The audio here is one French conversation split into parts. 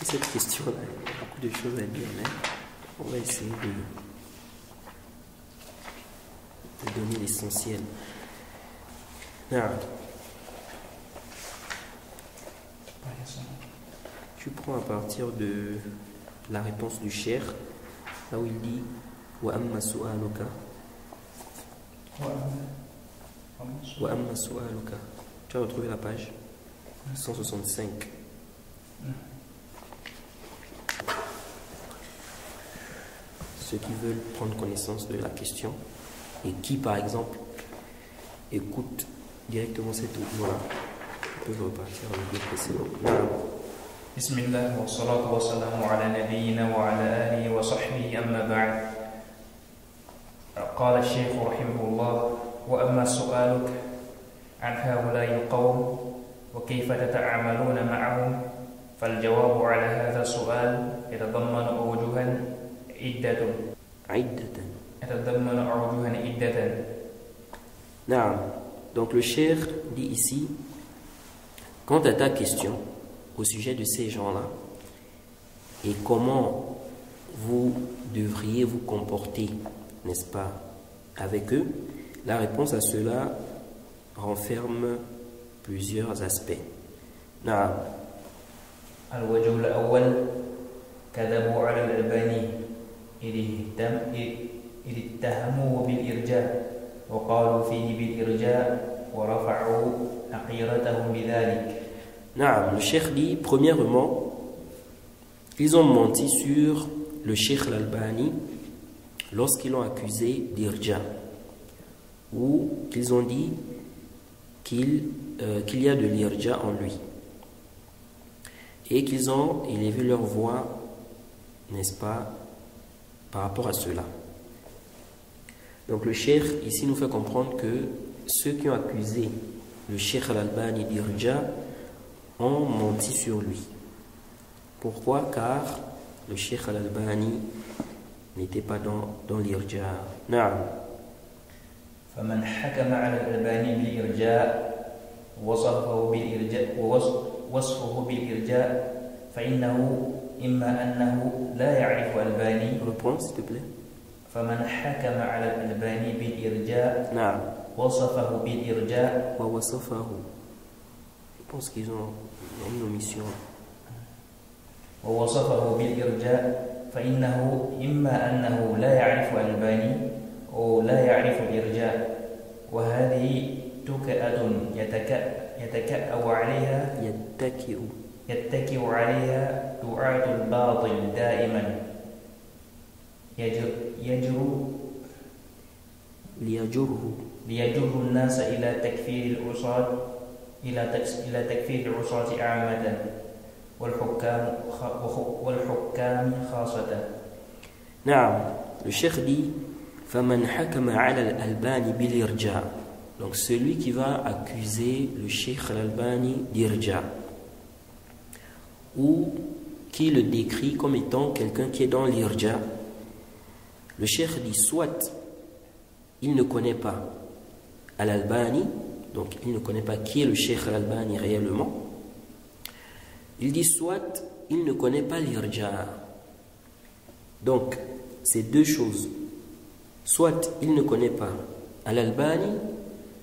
cette question-là, il y a beaucoup de choses à dire, mais on va essayer de donner l'essentiel. Tu prends à partir de la réponse du cheikh, là où il dit wa amma su'aluka. Wa amma su'aluka. Tu as retrouvé la page 165. Ceux qui veulent prendre connaissance de la question et qui, par exemple, écoutent directement cet audio-là, peuvent repartir au vidéo précédent. Bismillah wa salatu wa salamu ala nabiyyina wa ala alihi wa sahbihi amma ba'd. قال الشيخ رحمه الله وأما سؤالك عن هؤلاء القوم وكيف تتعاملون معهم فالجواب على هذا السؤال يتضمن أوجها عدة. Donc le cheikh dit ici, quant à ta question au sujet de ces gens-là et comment vous devriez vous comporter, n'est-ce pas, avec eux, la réponse à cela renferme plusieurs aspects. الوجه الأول كذبوا على الألباني إذ اتهموه بالإرجاء وقالوا فيه بالإرجاء ورفعوا عقيرتهم بذلك. Le cheikh dit, premièrement, ils ont menti sur le cheikh al-Albani lorsqu'ils l'ont accusé d'irja, ou qu'ils ont dit qu'il y a de l'irja en lui, et qu'ils ont élevé leur voix, n'est-ce pas, par rapport à cela. Donc le cheikh ici nous fait comprendre que ceux qui ont accusé le cheikh al-Albani d'irja ont menti sur lui. Pourquoi? Car le cheikh al-Albani n'était pas dans l'irja. فمن حكم على الألباني بالإرجاء وصفه بالإرجاء فإنه إما أنه لا يعرف الألباني. Reprends s'il te plaît. فمن حكم على الألباني بالإرجاء وصفه بالإرجاء ووصفه. Je pense qu'ils ont une omission. ووصفه بالإرجاء فإنه إما أنه لا يعرف الألباني أو لا يعرف الإرجاء وهذه تكأة يتكئ عليها دعاة الباطل دائما ليجر الناس إلى تكفير العصاة عامة والحكام خاصة. Le cheikh dit فَمَنْ حَكَمَ عَلَى الْأَلْبَانِ بِالْإِرْجَاءِ. Donc celui qui va accuser le cheikh al-Albani d'irja, ou qui le décrit comme étant quelqu'un qui est dans l'irja, le cheikh dit soit il ne connaît pas al-Albani, donc il ne connaît pas qui est le cheikh al-Albani réellement. Il dit soit il ne connaît pas l'irja. Donc c'est deux choses. Soit il ne connaît pas al-Albani,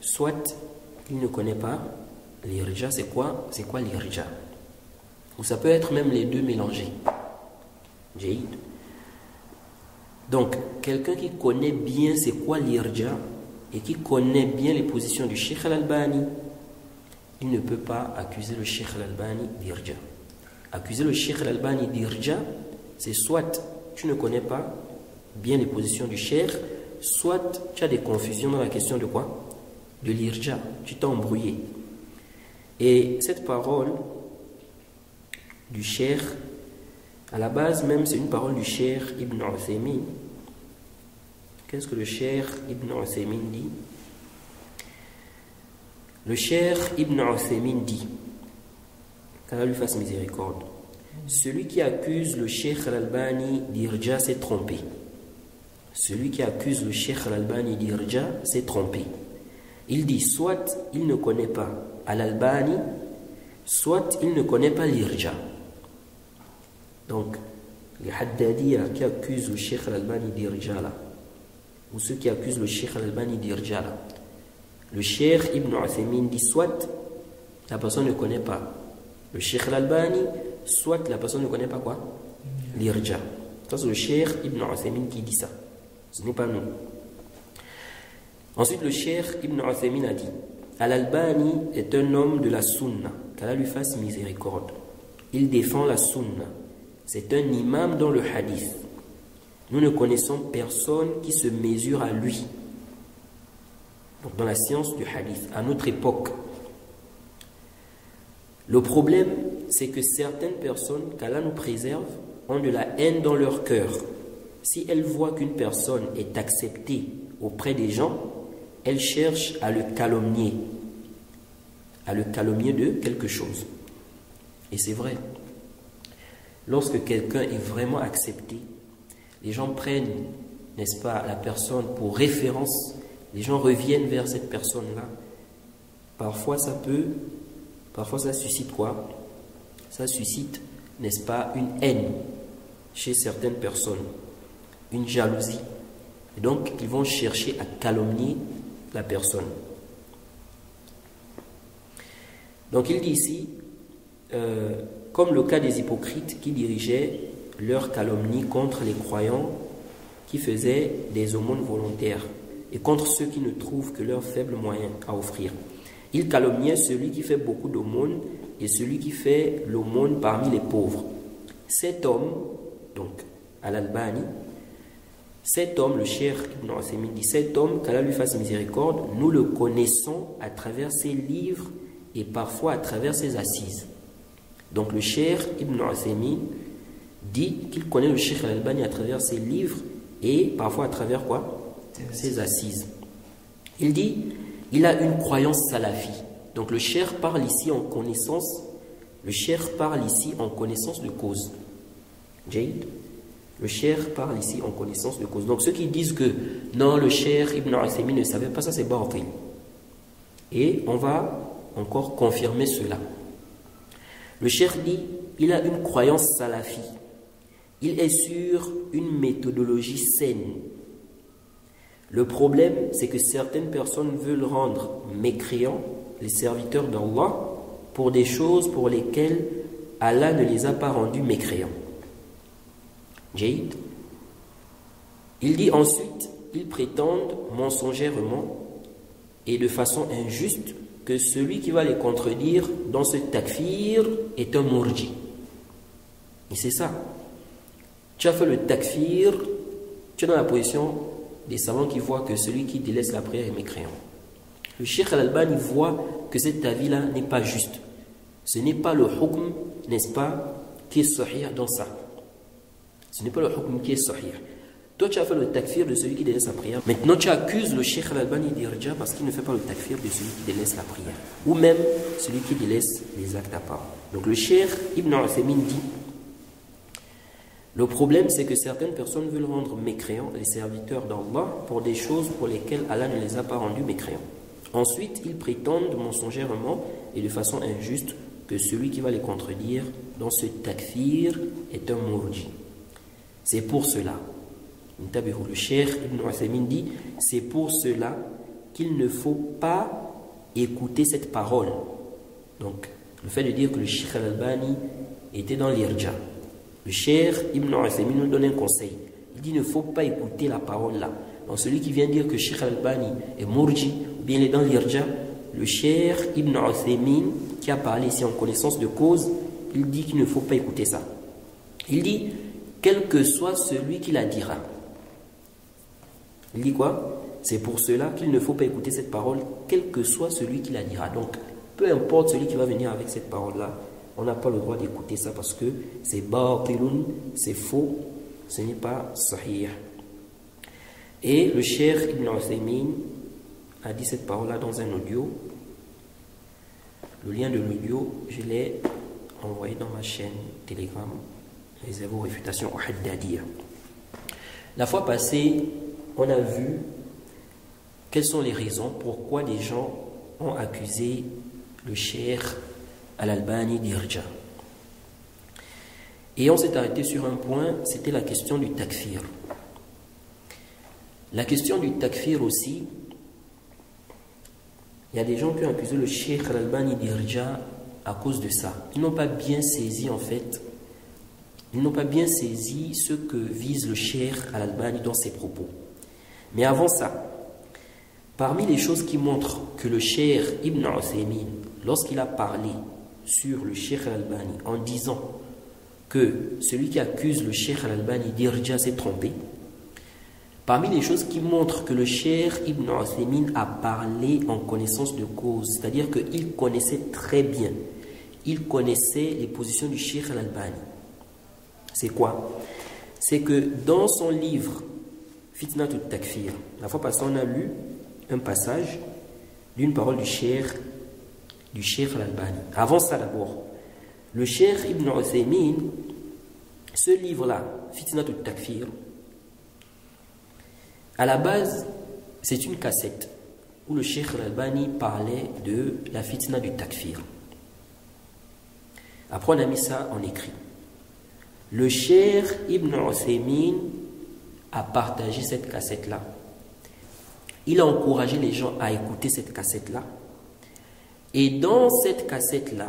soit il ne connaît pas l'irja. C'est quoi l'irja? Ou ça peut être même les deux mélangés. Jaïd. Donc quelqu'un qui connaît bien c'est quoi l'irja et qui connaît bien les positions du cheikh al-Albani, il ne peut pas accuser le cheikh al-Albani d'irja. Accuser le cheikh al-Albani d'irja, c'est soit tu ne connais pas bien les positions du cheikh, soit tu as des confusions dans la question de quoi? De l'irja. Tu t'es embrouillé. Et cette parole du cheikh, à la base même, c'est une parole du cheikh Ibn Uthaymin. Qu'est-ce que le cheikh Ibn Uthaymin dit? Le cheikh Ibn Uthaymin dit, qu'Allah lui fasse miséricorde, celui qui accuse le cheikh al-Albani d'irja s'est trompé. Celui qui accuse le cheikh al-Albani d'irja s'est trompé. Il dit soit il ne connaît pas al-Albani, soit il ne connaît pas l'irja. Donc, les Haddadiyya qui accusent le Cheikh Al-Albani d'irja, ou ceux qui accusent le Cheikh Al-Albani d'irja, le Cheikh Ibn Uthaymin dit soit la personne ne connaît pas le Cheikh Al-Albani, soit la personne ne connaît pas quoi? L'irja. Ça c'est le Cheikh Ibn Uthaymin qui dit ça. Ce n'est pas nous. Ensuite le Cheikh Ibn Uthaymin a dit Al-Albani est un homme de la sunna, qu'Allah lui fasse miséricorde. Il défend la sunna. C'est un imam dans le hadith. Nous ne connaissons personne qui se mesure à lui. Donc dans la science du hadith, à notre époque. Le problème, c'est que certaines personnes, qu'Allah nous préserve, ont de la haine dans leur cœur. Si elles voient qu'une personne est acceptée auprès des gens, elles cherchent à le calomnier de quelque chose. Et c'est vrai. Lorsque quelqu'un est vraiment accepté, les gens prennent, n'est-ce pas, la personne pour référence, les gens reviennent vers cette personne-là. Parfois ça suscite quoi? Ça suscite, n'est-ce pas, une haine chez certaines personnes, une jalousie. Et donc, ils vont chercher à calomnier la personne. Donc, il dit ici, comme le cas des hypocrites qui dirigeaient leur calomnie contre les croyants qui faisaient des aumônes volontaires et contre ceux qui ne trouvent que leurs faibles moyens à offrir. Il calomniait celui qui fait beaucoup d'aumônes et celui qui fait l'aumône parmi les pauvres. Cet homme, donc Al-Albani, cet homme, le Cheikh Ibn Uthaymin dit, cet homme, qu'Allah lui fasse miséricorde, nous le connaissons à travers ses livres et parfois à travers ses assises. Donc le Cheikh Ibn Uthaymin dit qu'il connaît le Cheikh Al-Albani à travers ses livres et parfois à travers quoi? Ses assises. Il dit, il a une croyance salafi. Donc le Cheikh parle ici en connaissance, de cause. Jade. Le Cheikh parle ici en connaissance de cause. Donc ceux qui disent que non, le Cheikh Ibn Uthaymin ne savait pas ça, c'est batil. Et on va encore confirmer cela. Le Cheikh dit, il a une croyance salafi. Il est sur une méthodologie saine. Le problème, c'est que certaines personnes veulent rendre mécréants les serviteurs d'Allah pour des choses pour lesquelles Allah ne les a pas rendus mécréants. Jade. Il dit ensuite, ils prétendent mensongèrement et de façon injuste que celui qui va les contredire dans ce takfir est un murji. Et c'est ça. Tu as fait le takfir, tu es dans la position des savants qui voient que celui qui délaisse la prière est mécréant. Le Cheikh Al-Albani voit que cet avis-là n'est pas juste. Ce n'est pas le hukm, n'est-ce pas, qui est sahih dans ça. Ce n'est pas le hukm qui est sahih. Toi, tu as fait le takfir de celui qui délaisse la prière. Maintenant, tu accuses le Cheikh Al-Albani d'irja parce qu'il ne fait pas le takfir de celui qui délaisse la prière. Ou même celui qui délaisse les actes à part. Donc le Cheikh Ibn Uthaymin dit, le problème, c'est que certaines personnes veulent rendre mécréants les serviteurs d'Allah pour des choses pour lesquelles Allah ne les a pas rendus mécréants. Ensuite, ils prétendent mensongèrement et de façon injuste que celui qui va les contredire dans ce takfir est un murji. C'est pour cela, le Cheikh Ibn Uthaymin dit, c'est pour cela qu'il ne faut pas écouter cette parole. Donc, le fait de dire que le Cheikh Al-Albani était dans l'irja. Le Cheikh Ibn Uthaymin nous donne un conseil. Il dit, il ne faut pas écouter la parole là. Donc, celui qui vient dire que Cheikh Al-Albani est murji, ou bien il est dans l'irja, le Cheikh Ibn Uthaymin, qui a parlé ici en connaissance de cause, il dit qu'il ne faut pas écouter ça. Il dit, quel que soit celui qui la dira. Il dit quoi? C'est pour cela qu'il ne faut pas écouter cette parole, quel que soit celui qui la dira. Donc, peu importe celui qui va venir avec cette parole-là, on n'a pas le droit d'écouter ça parce que c'est batilun, c'est faux, ce n'est pas sahih. Et le Cheikh Ibn Uthaymin a dit cette parole-là dans un audio. Le lien de l'audio, je l'ai envoyé dans ma chaîne Telegram, réservé aux réfutations au Haddadiyya. La fois passée, on a vu quelles sont les raisons pourquoi des gens ont accusé le Cheikh Al-Albani d'irja. Et on s'est arrêté sur un point, c'était la question du takfir. La question du takfir aussi, il y a des gens qui ont accusé le Cheikh Al-Albani d'irja à cause de ça. Ils n'ont pas bien saisi en fait, ils n'ont pas bien saisi ce que vise le Cheikh Al-Albani dans ses propos. Mais avant ça, parmi les choses qui montrent que le Cheikh Ibn Uthaymin, lorsqu'il a parlé sur le Cheikh Al-Albani en disant que celui qui accuse le Cheikh Al-Albani d'irja s'est trompé, parmi les choses qui montrent que le Cheikh Ibn Uthaymin a parlé en connaissance de cause, c'est-à-dire qu'il connaissait très bien, il connaissait les positions du Cheikh Al-Albani. C'est quoi? C'est que dans son livre Fitnat al-Takfir, la fois passée on a lu un passage d'une parole du Cheikh Al-Albani. Avant ça d'abord, le Cheikh Ibn Uthaymin, ce livre-là, Fitnat al-Takfir, à la base, c'est une cassette où le Cheikh Al-Albani parlait de la fitna du takfir. Après, on a mis ça en écrit. Le Cheikh Ibn Uthaymin a partagé cette cassette-là. Il a encouragé les gens à écouter cette cassette-là. Et dans cette cassette-là,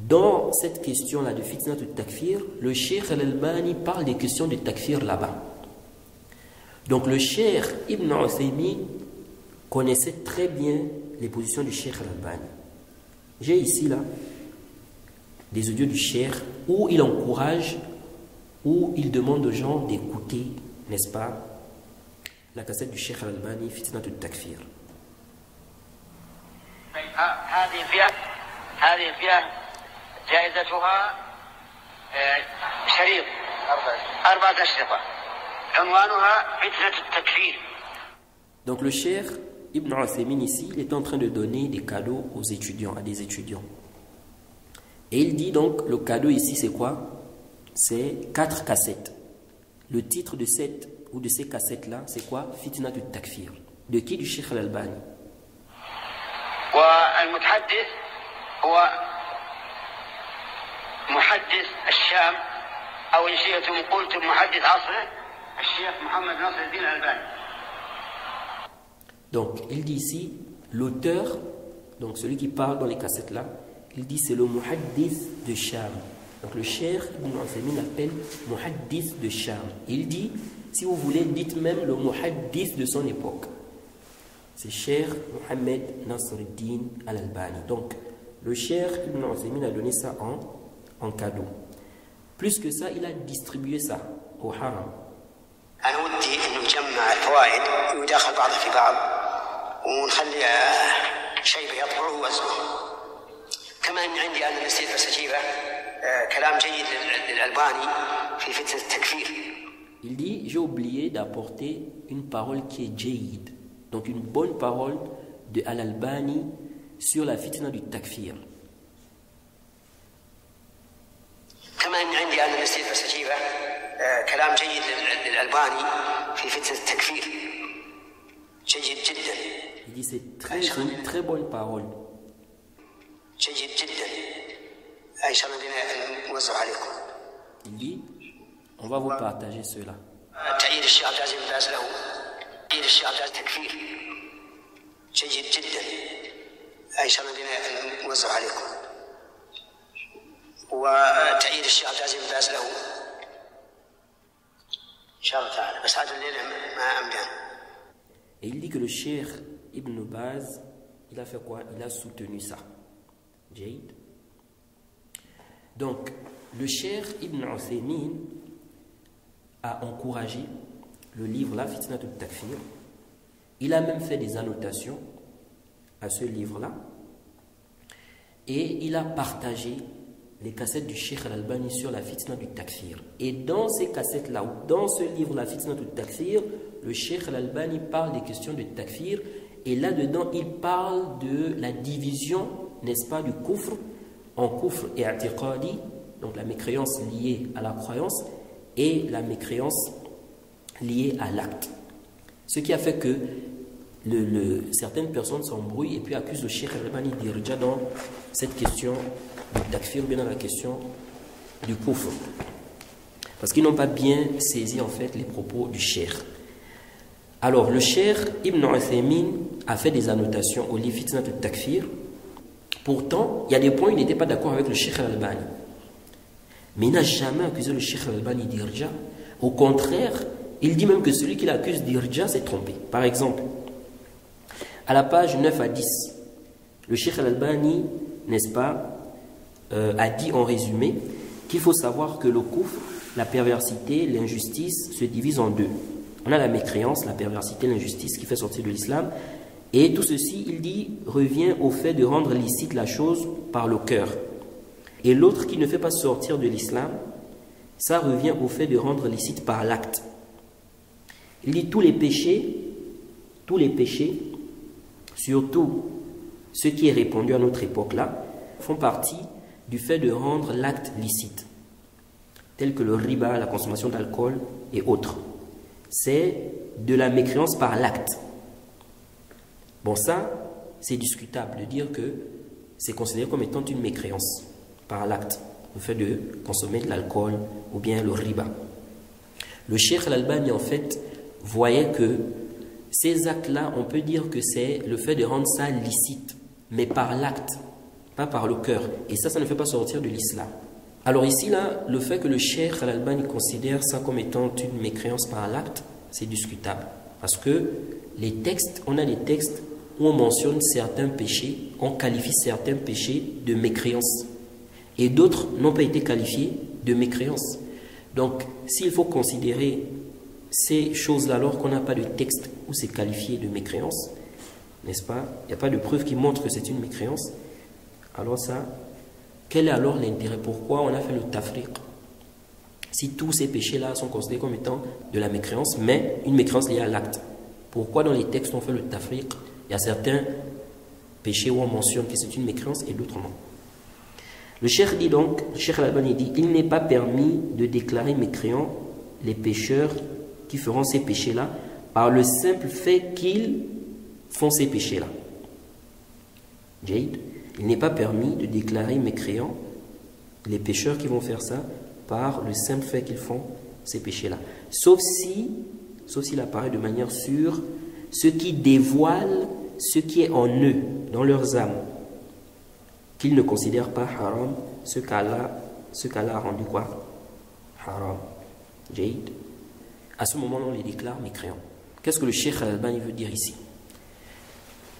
dans cette question-là de fitna du takfir, le Cheikh Al-Albani parle des questions du takfir là-bas. Donc le Cheikh Ibn Uthaymin connaissait très bien les positions du Cheikh Al-Albani. J'ai ici là des audios du Cheikh où il encourage, où il demande aux gens d'écouter, n'est-ce pas, la cassette du Cheikh Al-Albani, Fitnat al-Takfir. هذه الفئة جائزتها شريط 4 أشرطة عنوانها فتنة التكفير. Donc le Cheikh Ibn Uthaymin ici, il est en train de donner des cadeaux aux étudiants, à des étudiants. Et il dit donc, le cadeau ici c'est quoi? C'est 4 cassettes. Le titre de cette ou de ces cassettes-là, c'est quoi? Fitnat al-Takfir. De qui? Du Cheikh Al-Albani. والمتحدث هو محدث الشام أو إن شئتم قلتم محدث عصره الشيخ محمد ناصر الدين الألباني. Donc, il dit ici, l'auteur, donc celui qui parle dans les cassettes-là, il dit c'est le muhaddith de Sham. Donc le Cheikh Ibn Uthaymin l'appelle muhaddith de Sham. Il dit, si vous voulez, dites même le muhaddith de son époque. C'est Cheikh Mohammed Nasruddin Al-Albani. Donc, le Cheikh Ibn Uthaymin a donné ça en cadeau. Plus que ça, il a distribué ça au haram. أنا ودي إنه نجمع الفوائد ويداخل بعضها في بعض ونخلي شيء يطبعه ووزنه. كما إن عندي أنا نسيت فسجيبة كلام جيد للألباني في فتنة التكفير. Il dit, j'ai oublié d'apporter une parole qui est jayyid, donc une bonne parole de Al-Albani sur la fitna du takfir. كما إن عندي أنا نسيت فسجيبة كلام جيد للألباني في فتنة التكفير جيد جدا. Il dit c'est une très bonne parole. جيد جدا. إن شاء الله نوزع عليكم. Il dit on va vous partager cela. تأييد الشيخ عبد العزيز بن باز له تأييد الشيخ عبد العزيز تكفير جيد جدا. إن شاء الله نوزع عليكم. وتأييد الشيخ عبد العزيز بن باز له إن شاء الله تعالى بس هذا الليلة ما أمدان. Et il dit que le Cheikh Ibn Baz, il a fait quoi? Il a soutenu ça. Jaid. Donc, le Cheikh Ibn Uthaymin a encouragé le livre là, Fitnat al-Takfir. Il a même fait des annotations à ce livre-là. Et il a partagé les cassettes du Cheikh Al-Albani sur la fitna du takfir. Et dans ces cassettes-là, ou dans ce livre, la fitna du takfir, le Cheikh Al-Albani parle des questions du takfir. Et là-dedans, il parle de la division, n'est-ce pas, du kufr en kufr et i'tiqadi, donc la mécréance liée à la croyance, et la mécréance liée à l'acte. Ce qui a fait que certaines personnes s'embrouillent et puis accusent le Cheikh Al-Albani d'irja dans cette question du takfir, bien dans la question du kufr. Parce qu'ils n'ont pas bien saisi en fait les propos du cheikh. Alors le cheikh Ibn Uthaymin a fait des annotations au livre Fitnat al-Takfir. Pourtant, il y a des points où il n'était pas d'accord avec le cheikh al-Albani. Mais il n'a jamais accusé le cheikh al-Albani d'irja. Au contraire, il dit même que celui qui l'accuse d'irja s'est trompé. Par exemple, à la page 9 à 10, le cheikh al-Albani, n'est-ce pas, a dit en résumé qu'il faut savoir que le kufr, la perversité, l'injustice se divisent en deux. On a la mécréance, la perversité, l'injustice qui fait sortir de l'islam. Et tout ceci, il dit, revient au fait de rendre licite la chose par le cœur. Et l'autre qui ne fait pas sortir de l'islam, ça revient au fait de rendre licite par l'acte. Il dit tous les péchés, surtout ceux qui est répandu à notre époque-là, font partie du fait de rendre l'acte licite, tel que le riba, la consommation d'alcool et autres. C'est de la mécréance par l'acte. Bon, ça, c'est discutable de dire que c'est considéré comme étant une mécréance par l'acte, le fait de consommer de l'alcool ou bien le riba. Le cheikh al-Albani, en fait, voyait que ces actes-là, on peut dire que c'est le fait de rendre ça licite, mais par l'acte, pas par le cœur. Et ça ne fait pas sortir de l'islam. Alors ici, là, le fait que le cheikh al-Albani considère ça comme étant une mécréance par l'acte, c'est discutable. Parce que les textes, on a des textes où on mentionne certains péchés, on qualifie certains péchés de mécréance. Et d'autres n'ont pas été qualifiés de mécréance. Donc, s'il faut considérer ces choses-là alors qu'on n'a pas de texte où c'est qualifié de mécréance, n'est-ce pas? Il n'y a pas de preuve qui montre que c'est une mécréance. Alors ça, quel est alors l'intérêt? Pourquoi on a fait le tafriq? Si tous ces péchés-là sont considérés comme étant de la mécréance, mais une mécréance liée à l'acte, pourquoi dans les textes on fait le tafriq? Il y a certains péchés où on mentionne que c'est une mécréance et d'autres non. Le cheikh dit donc, le cheikh al-Albani dit, il n'est pas permis de déclarer mécréants les pécheurs qui feront ces péchés-là par le simple fait qu'ils font ces péchés-là. Jade, il n'est pas permis de déclarer mécréants les pécheurs qui vont faire ça par le simple fait qu'ils font ces péchés-là. Sauf s'il apparaît de manière sûre ceux qui dévoilent ce qui est en eux, dans leurs âmes, qu'ils ne considèrent pas haram, ce qu'Allah a rendu quoi? Haram. Jade. À ce moment-là, on les déclare mécréants. Qu'est-ce que le cheikh al-Albani veut dire ici?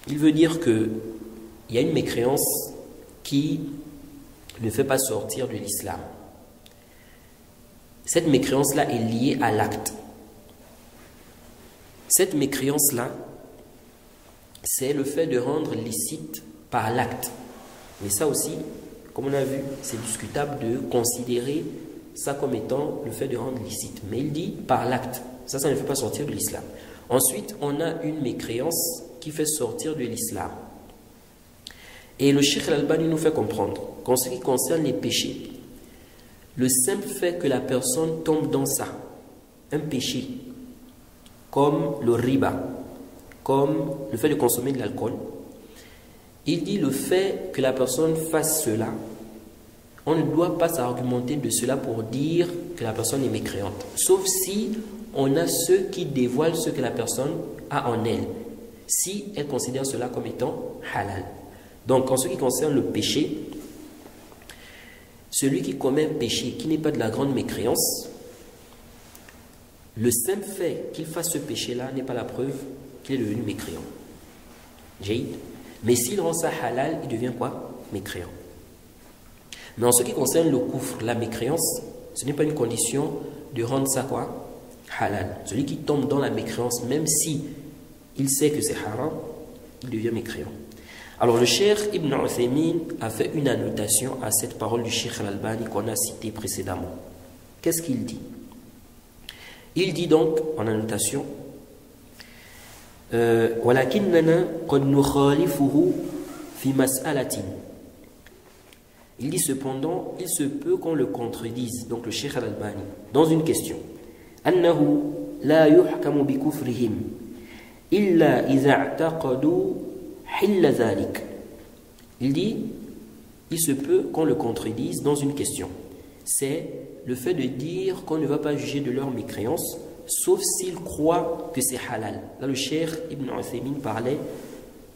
Il veut dire qu'il y a une mécréance qui ne fait pas sortir de l'islam. Cette mécréance-là est liée à l'acte. Cette mécréance-là, c'est le fait de rendre licite par l'acte. Mais ça aussi, comme on a vu, c'est discutable de considérer ça comme étant le fait de rendre licite. Mais il dit par l'acte. Ça ne fait pas sortir de l'islam. Ensuite, on a une mécréance qui fait sortir de l'islam. Et le cheikh al-Albani nous fait comprendre qu'en ce qui concerne les péchés, le simple fait que la personne tombe dans ça, un péché, comme le riba, comme le fait de consommer de l'alcool, il dit le fait que la personne fasse cela, on ne doit pas s'argumenter de cela pour dire que la personne est mécréante. Sauf si on a ceux qui dévoilent ce que la personne a en elle, si elle considère cela comme étant halal. Donc en ce qui concerne le péché, celui qui commet un péché qui n'est pas de la grande mécréance, le simple fait qu'il fasse ce péché-là n'est pas la preuve qu'il est devenu mécréant. Jade. Mais s'il rend ça halal, il devient quoi? Mécréant. Mais en ce qui concerne le kufr, la mécréance, ce n'est pas une condition de rendre ça quoi? Halal. Celui qui tombe dans la mécréance, même si il sait que c'est haram, il devient mécréant. Alors le cheikh Ibn Uthaymin a fait une annotation à cette parole du cheikh al-Albani qu'on a citée précédemment. Qu'est-ce qu'il dit? Il dit donc en annotation وَلَكِنَّنَا قَدْ نُخَالِفُهُ فِي مَسْأَلَةٍ. Il dit cependant, il se peut qu'on le contredise, donc le cheikh al-Albani, dans une question. أَنَّهُ لَا يُحْكَمُ بِكُفْرِهِمْ إِلَّا إِذَا اعْتَقَدُوا حِلَّ ذَلِكَ. Il dit, il se peut qu'on le contredise dans une question. c'est le fait de dire qu'on ne va pas juger de leur mécréance, sauf s'ils croient que c'est halal. Là, le cheikh Ibn Uthaymin parlait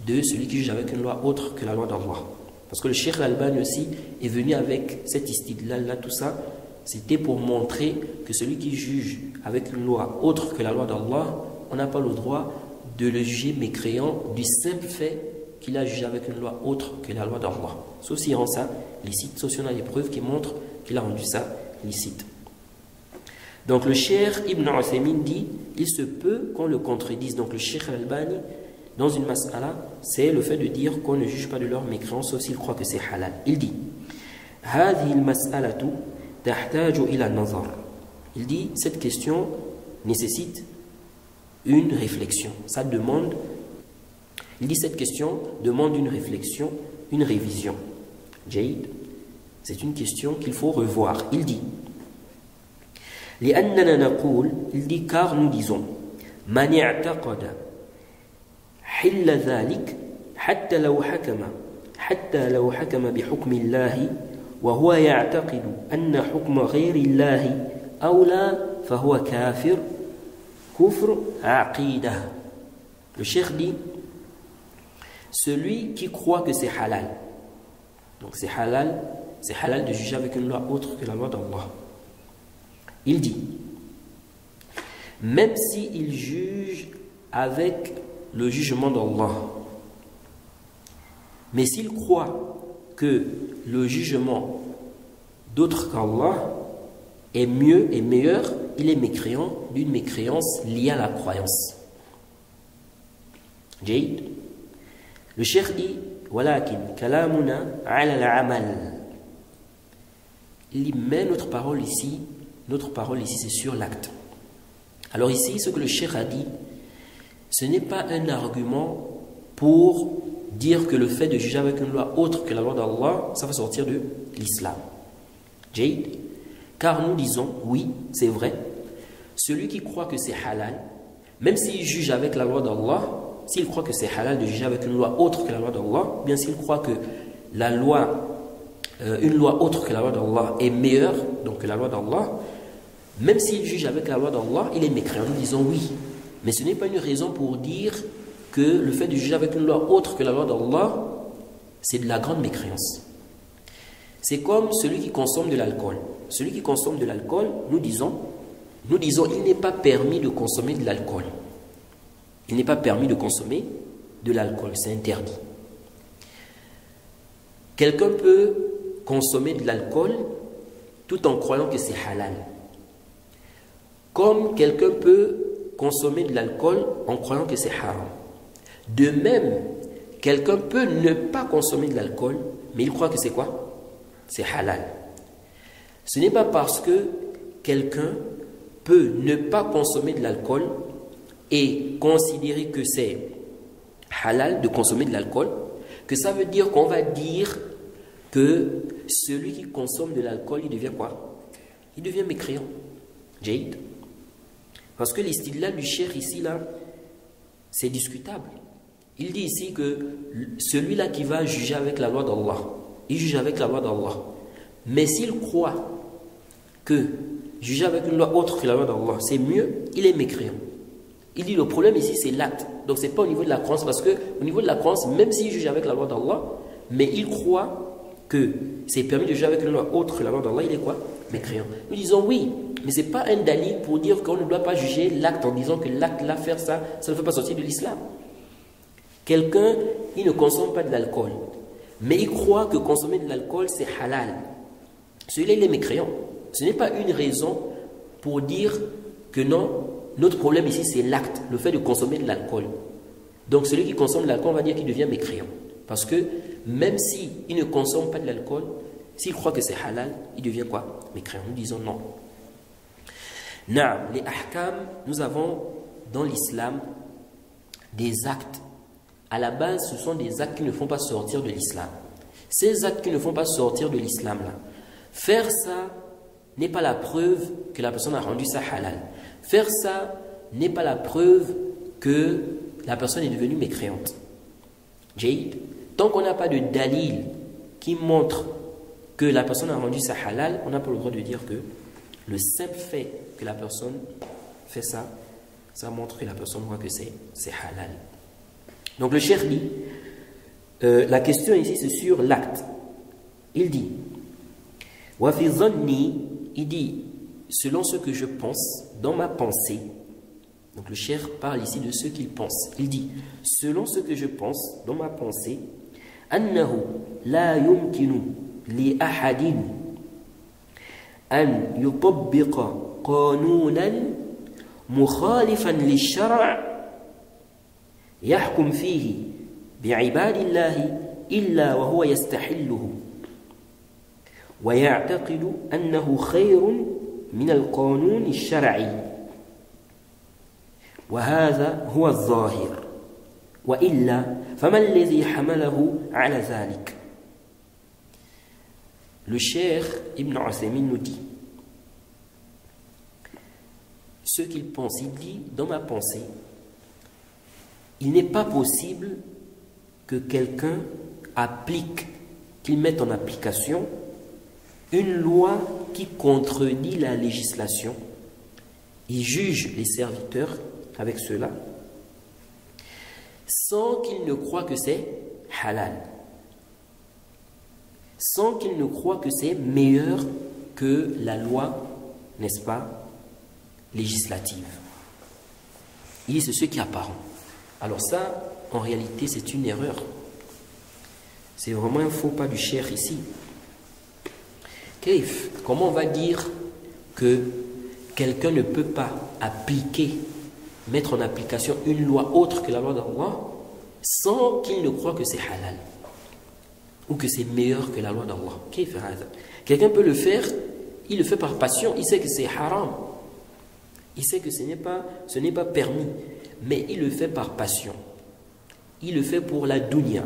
de celui qui juge avec une loi autre que la loi d'Allah. Parce que le cheikh Al-Albani aussi est venu avec cette istidlal-là, tout ça, c'était pour montrer que celui qui juge avec une loi autre que la loi d'Allah, on n'a pas le droit de le juger mécréant du simple fait qu'il a jugé avec une loi autre que la loi d'Allah. Sauf s'il rend ça licite, sauf si on a des preuves qui montrent qu'il a rendu ça licite. Donc le cheikh Ibn Uthaymin dit, il se peut qu'on le contredise. Donc le cheikh Al-Albani, dans une mas'ala, c'est le fait de dire qu'on ne juge pas de leur mécréance, sauf s'il croit que c'est halal. Il dit, هذه المسألة تحتاج إلى النظر. Il dit, cette question nécessite une réflexion. Ça demande, il dit, cette question demande une réflexion, une révision. Jaïd, c'est une question qu'il faut revoir. Il dit, لأننا نقول, il dit, car nous disons, من اعتقد حل ذلك حتى لو حكم بحكم الله وهو يعتقد أن حكم غير الله أولى فهو كافر كفر عقيدة. Le cheikh dit, celui qui croit que c'est halal, donc c'est halal de juger avec une loi autre que la loi d'Allah. Il dit, même s'il juge avec le jugement d'Allah, mais s'il croit que le jugement d'autre qu'Allah est mieux et meilleur, il est mécréant d'une mécréance liée à la croyance. Jaïd. Le cheikh dit, walakin kalamuna ala al-amal. Il dit, mais notre parole ici c'est sur l'acte. Alors ici, ce que le cheikh a dit, ce n'est pas un argument pour dire que le fait de juger avec une loi autre que la loi d'Allah, ça va sortir de l'islam. Jaïd. Car nous disons, oui, c'est vrai, celui qui croit que c'est halal, même s'il juge avec la loi d'Allah, s'il croit que c'est halal de juger avec une loi autre que la loi d'Allah, bien s'il croit que une loi autre que la loi d'Allah est meilleure donc que la loi d'Allah, même s'il juge avec la loi d'Allah, il est mécréant. Nous disons oui, mais ce n'est pas une raison pour dire que le fait de juger avec une loi autre que la loi d'Allah, c'est de la grande mécréance. C'est comme celui qui consomme de l'alcool. Celui qui consomme de l'alcool, nous disons, il n'est pas permis de consommer de l'alcool. Il n'est pas permis de consommer de l'alcool, c'est interdit. Quelqu'un peut consommer de l'alcool tout en croyant que c'est halal. Comme quelqu'un peut consommer de l'alcool en croyant que c'est haram. De même, quelqu'un peut ne pas consommer de l'alcool, mais il croit que c'est quoi? C'est halal. Ce n'est pas parce que quelqu'un peut ne pas consommer de l'alcool et considérer que c'est halal de consommer de l'alcool que ça veut dire qu'on va dire que celui qui consomme de l'alcool, il devient quoi? Il devient mécréant. Jaïd. Parce que l'istidlal du cheikh ici, là, c'est discutable. Il dit ici que celui-là qui va juger avec la loi d'Allah, il juge avec la loi d'Allah. Mais s'il croit que juger avec une loi autre que la loi d'Allah, c'est mieux, il est mécréant. Il dit le problème ici, c'est l'acte. Donc, ce n'est pas au niveau de la croyance, parce qu'au niveau de la croyance, même s'il juge avec la loi d'Allah, mais il croit que c'est permis de juger avec une loi autre que la loi d'Allah, il est quoi? Mécréant. Nous disons oui, mais ce n'est pas un dalil pour dire qu'on ne doit pas juger l'acte en disant que l'acte là, faire ça, ça ne fait pas sortir de l'islam. Quelqu'un, il ne consomme pas de l'alcool, mais il croit que consommer de l'alcool, c'est halal. Celui-là, il est mécréant. Ce n'est pas une raison pour dire que non, notre problème ici, c'est l'acte, le fait de consommer de l'alcool. Donc, celui qui consomme de l'alcool, on va dire qu'il devient mécréant. Parce que même s'il ne consomme pas de l'alcool, s'il croit que c'est halal, il devient quoi? Mécréant. Nous disons non. Les ahkam, nous avons dans l'islam des actes. À la base, ce sont des actes qui ne font pas sortir de l'islam. Ces actes qui ne font pas sortir de l'islam, là, faire ça n'est pas la preuve que la personne a rendu ça halal. Faire ça n'est pas la preuve que la personne est devenue mécréante. Jaïd. Tant qu'on n'a pas de dalil qui montre que la personne a rendu ça halal, on n'a pas le droit de dire que le simple fait que la personne fait ça, ça montre que la personne voit que c'est halal. Donc le cheikh dit, la question ici c'est sur l'acte. Il dit, wa fi dhanni, il dit, selon ce que je pense, dans ma pensée. Donc le cheikh parle ici de ce qu'il pense. Il dit, selon ce que je pense, dans ma pensée, annahu la yumkinu li ahadin an yutabbiqa qanunan mukhalifan lish-shar' yahkum fihi bi'ibadillahi illa wa huwa yastahilluhu wa ya'taqidu annahu khayrun min al-qanun ash-shar'i wa hadha huwa adh-dhahir wa illa fama alladhi hamalahu 'ala dhalik. Le cheikh Ibn Uthaymin nous dit ce qu'il pense. Il dit, dans ma pensée, il n'est pas possible que quelqu'un applique, qu'il mette en application une loi qui contredit la législation. Il juge les serviteurs avec cela sans qu'il ne croie que c'est halal, sans qu'il ne croie que c'est meilleur que la loi, n'est-ce pas, législative. Il dit c'est ce qui est apparent. Alors ça, en réalité, c'est une erreur. C'est vraiment un faux pas du cheikh ici. Comment on va dire que quelqu'un ne peut pas appliquer, mettre en application une loi autre que la loi d'Allah sans qu'il ne croie que c'est halal ou que c'est meilleur que la loi d'Allah? Quelqu'un peut le faire, il le fait par passion, il sait que c'est haram, il sait que ce n'est pas permis, mais il le fait par passion, il le fait pour la dunya.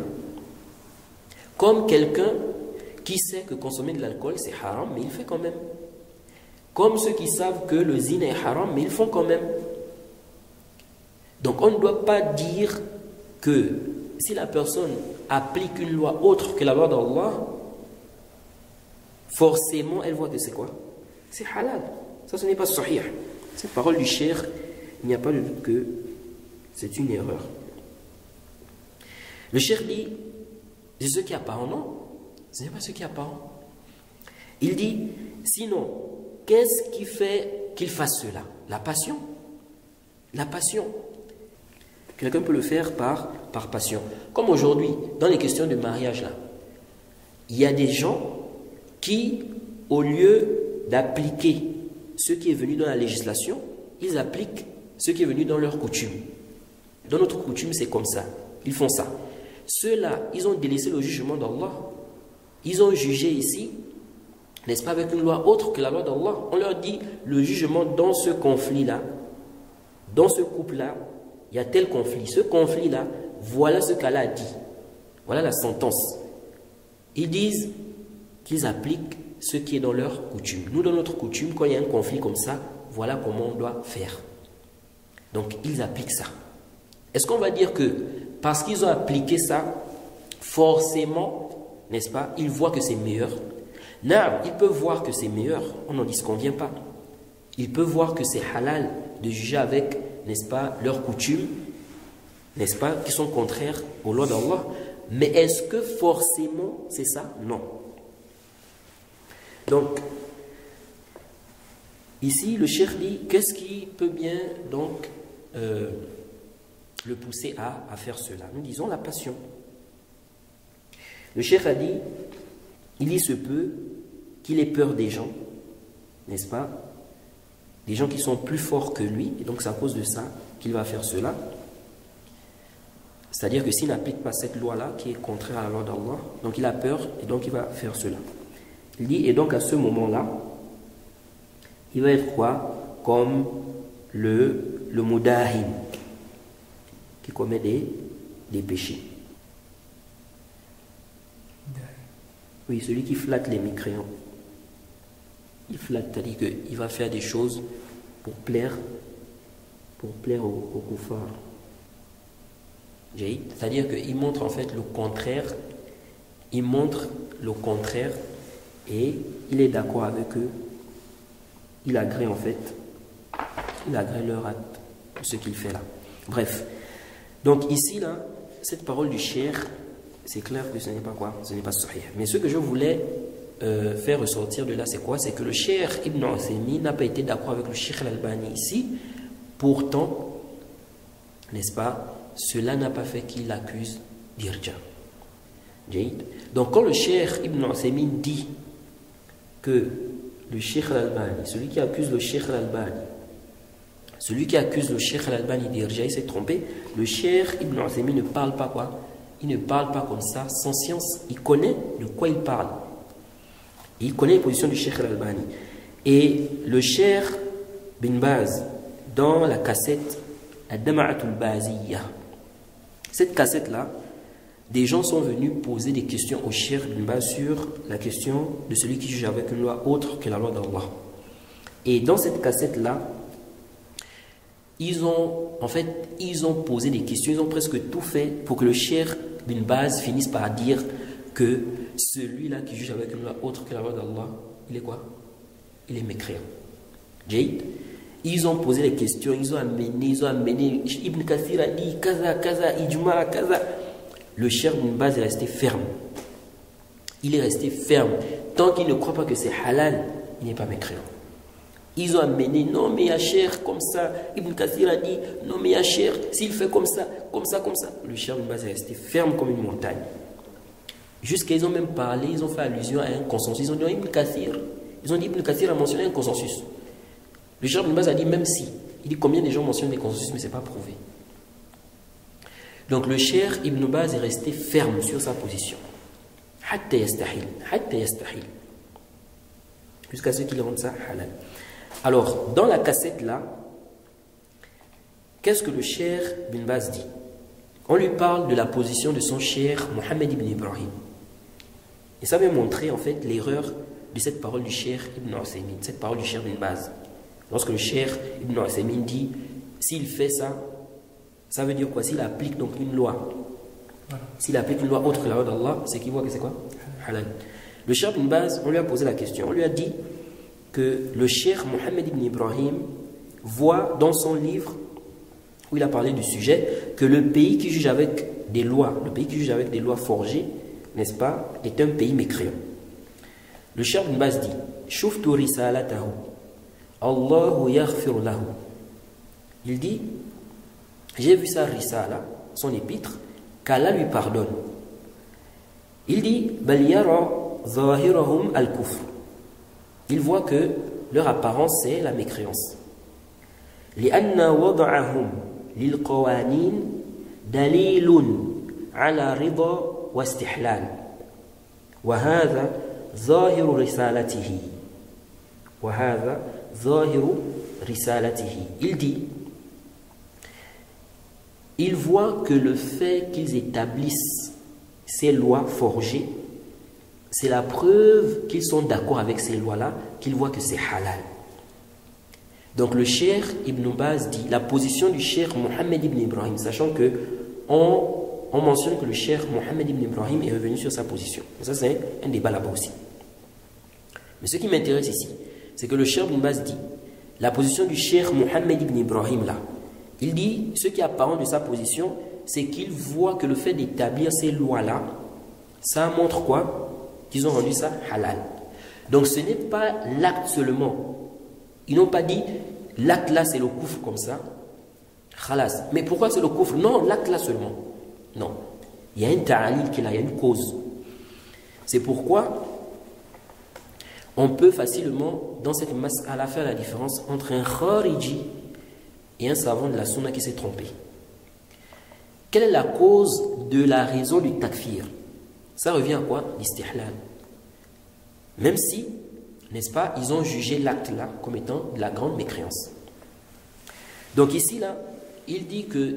Comme quelqu'un qui sait que consommer de l'alcool c'est haram, mais il fait quand même. Comme ceux qui savent que le zina est haram, mais ils font quand même. Donc on ne doit pas dire que si la personne applique une loi autre que la loi d'Allah, forcément elle voit que c'est quoi? C'est halal. Ça, ce n'est pas sahih. Cette parole du cheikh, il n'y a pas de doute que c'est une erreur. Le cheikh dit, c'est ce qui est apparent. Non, ce n'est pas ce qui est apparent. Il dit, sinon, qu'est-ce qui fait qu'il fasse cela? La passion. La passion. Quelqu'un peut le faire par passion. Comme aujourd'hui, dans les questions de mariage, là, il y a des gens qui, au lieu d'appliquer ce qui est venu dans la législation, ils appliquent ce qui est venu dans leur coutume. Dans notre coutume, c'est comme ça. Ils font ça. Ceux-là, ils ont délaissé le jugement d'Allah. Ils ont jugé ici, n'est-ce pas, avec une loi autre que la loi d'Allah. On leur dit, le jugement dans ce conflit-là, dans ce couple-là, il y a tel conflit. Ce conflit-là, voilà ce qu'Allah a dit. Voilà la sentence. Ils disent qu'ils appliquent ce qui est dans leur coutume. Nous, dans notre coutume, quand il y a un conflit comme ça, voilà comment on doit faire. Donc, ils appliquent ça. Est-ce qu'on va dire que parce qu'ils ont appliqué ça, forcément, n'est-ce pas, ils voient que c'est meilleur? Non, ils peuvent voir que c'est meilleur. On n'en disconvient pas. Ils peuvent voir que c'est halal de juger avec, n'est-ce pas, leurs coutumes, n'est-ce pas, qui sont contraires aux lois d'Allah. Mais est-ce que forcément c'est ça? Non. Donc, ici, le cheikh dit, qu'est-ce qui peut bien donc le pousser à faire cela? Nous disons la passion. Le cheikh a dit, il se peut qu'il ait peur des gens, n'est-ce pas? Des gens qui sont plus forts que lui, et donc c'est à cause de ça qu'il va faire cela. C'est-à-dire que s'il n'applique pas cette loi-là, qui est contraire à la loi d'Allah, donc il a peur, et donc il va faire cela. Il dit, et donc à ce moment-là, il va être quoi? Comme le mudahin, qui commet des péchés. Oui, celui qui flatte les mécréants. Il flatte, c'est-à-dire qu'il va faire des choses pour plaire au kuffar. C'est-à-dire qu'il montre en fait le contraire. Il montre le contraire et il est d'accord avec eux. Il agrée en fait, il agrée leur acte, ce qu'il fait là. Bref, donc ici là, cette parole du cheikh, c'est clair que ce n'est pas quoi? Ce n'est pas sahih. Mais ce que je voulais faire ressortir de là, c'est quoi? C'est que le cheikh Ibn Uthaymin n'a pas été d'accord avec le cheikh Al-Albani ici. Pourtant, n'est-ce pas, cela n'a pas fait qu'il accuse d'irja. Donc quand le cheikh Ibn Uthaymin dit que le cheikh Al-Albani, celui qui accuse le cheikh Al-Albani, celui qui accuse le cheikh Al-Albani d'irja, il s'est trompé, le cheikh Ibn Uthaymin ne parle pas quoi? Il ne parle pas comme ça, sans science. Il connaît de quoi il parle. Il connaît les positions du cheikh Al-Albani. Et le cheikh Bin Baz, dans la cassette Ad-Dama'atul Baziyya, cette cassette-là, des gens sont venus poser des questions au cheikh Bin Baz sur la question de celui qui juge avec une loi autre que la loi d'Allah. Et dans cette cassette-là, ils ont posé des questions, ils ont presque tout fait pour que le cheikh Bin Baz finisse par dire que celui-là qui juge avec une loi autre que la loi d'Allah, il est quoi? Il est mécréant. Ils ont posé les questions, ils ont amené. Ibn Kathir a dit kaza, ijma, kaza. Le cheikh Bin Baz est resté ferme. Il est resté ferme. Tant qu'il ne croit pas que c'est halal, il n'est pas mécréant. Ils ont amené, non mais Yacher, comme ça. Ibn Kathir a dit, non mais Yacher, s'il fait comme ça. Le cheikh Bin Baz est resté ferme comme une montagne. Jusqu'à ils ont même parlé, ils ont fait allusion à un consensus. Ils ont dit Ibn Kathir. Ils ont dit Ibn Kathir a mentionné un consensus. Le cheikh Bin Baz a dit même si. Il dit combien de gens mentionnent des consensus, mais ce n'est pas prouvé. Donc le cheikh Ibn Baz est resté ferme sur sa position. Hatta yastahil. Jusqu'à ce qu'il rende ça halal. Alors, dans la cassette là, qu'est-ce que le cheikh Bin Baz dit? On lui parle de la position de son cheikh Mohammed ibn Ibrahim. Et ça veut montrer en fait l'erreur de cette parole du cheikh Ibn Uthaymin, cette parole du cheikh Bin Baz. Lorsque le cheikh Ibn Uthaymin dit, s'il fait ça, ça veut dire quoi? S'il applique donc une loi, s'il applique une loi autre que la loi d'Allah, c'est qu'il voit que c'est quoi? Halal. Le cheikh Bin Baz, on lui a posé la question, on lui a dit que le cheikh Mohammed ibn Ibrahim voit dans son livre où il a parlé du sujet que le pays qui juge avec des lois, le pays qui juge avec des lois forgées, n'est-ce pas, est un pays mécréant. Le cheikh Bin Baz dit Shuftu risalatahu Allahu yaghfir lahu. Il dit j'ai vu sa risala, son épître, qu'Allah lui pardonne. Il dit bal yara zahirahum al-kufr. Il voit que leur apparence c'est la mécréance. لأن وضعهم للقوانين دليل على رضا واستحلال وهذا ظاهر رسالته. Il dit, il voit que le fait qu'ils établissent ces lois forgées, c'est la preuve qu'ils sont d'accord avec ces lois-là, qu'ils voient que c'est halal. Donc le cheikh Ibn Baz dit, la position du cheikh Mohammed ibn Ibrahim, sachant que on mentionne que le cheikh Mohammed ibn Ibrahim est revenu sur sa position. Et ça c'est un débat là-bas aussi. Mais ce qui m'intéresse ici, c'est que le cheikh Ibn Baz dit, la position du cheikh Mohammed ibn Ibrahim là, il dit, ce qui est apparent de sa position, c'est qu'il voit que le fait d'établir ces lois-là, ça montre quoi? Qu'ils ont rendu ça halal. Donc ce n'est pas l'acte seulement. Ils n'ont pas dit, l'acte là c'est le koufr comme ça, khalas. Mais pourquoi c'est le koufr? Non, l'acte là seulement. Non. Il y a un ta'alil qui est là, il y a une cause. C'est pourquoi on peut facilement, dans cette mas'ala, faire la différence entre un khariji et un savant de la sunna qui s'est trompé. Quelle est la cause de la raison du takfir? Ça revient à quoi? L'istihlal. Même si, n'est-ce pas, ils ont jugé l'acte là comme étant de la grande mécréance. Donc ici là, il dit que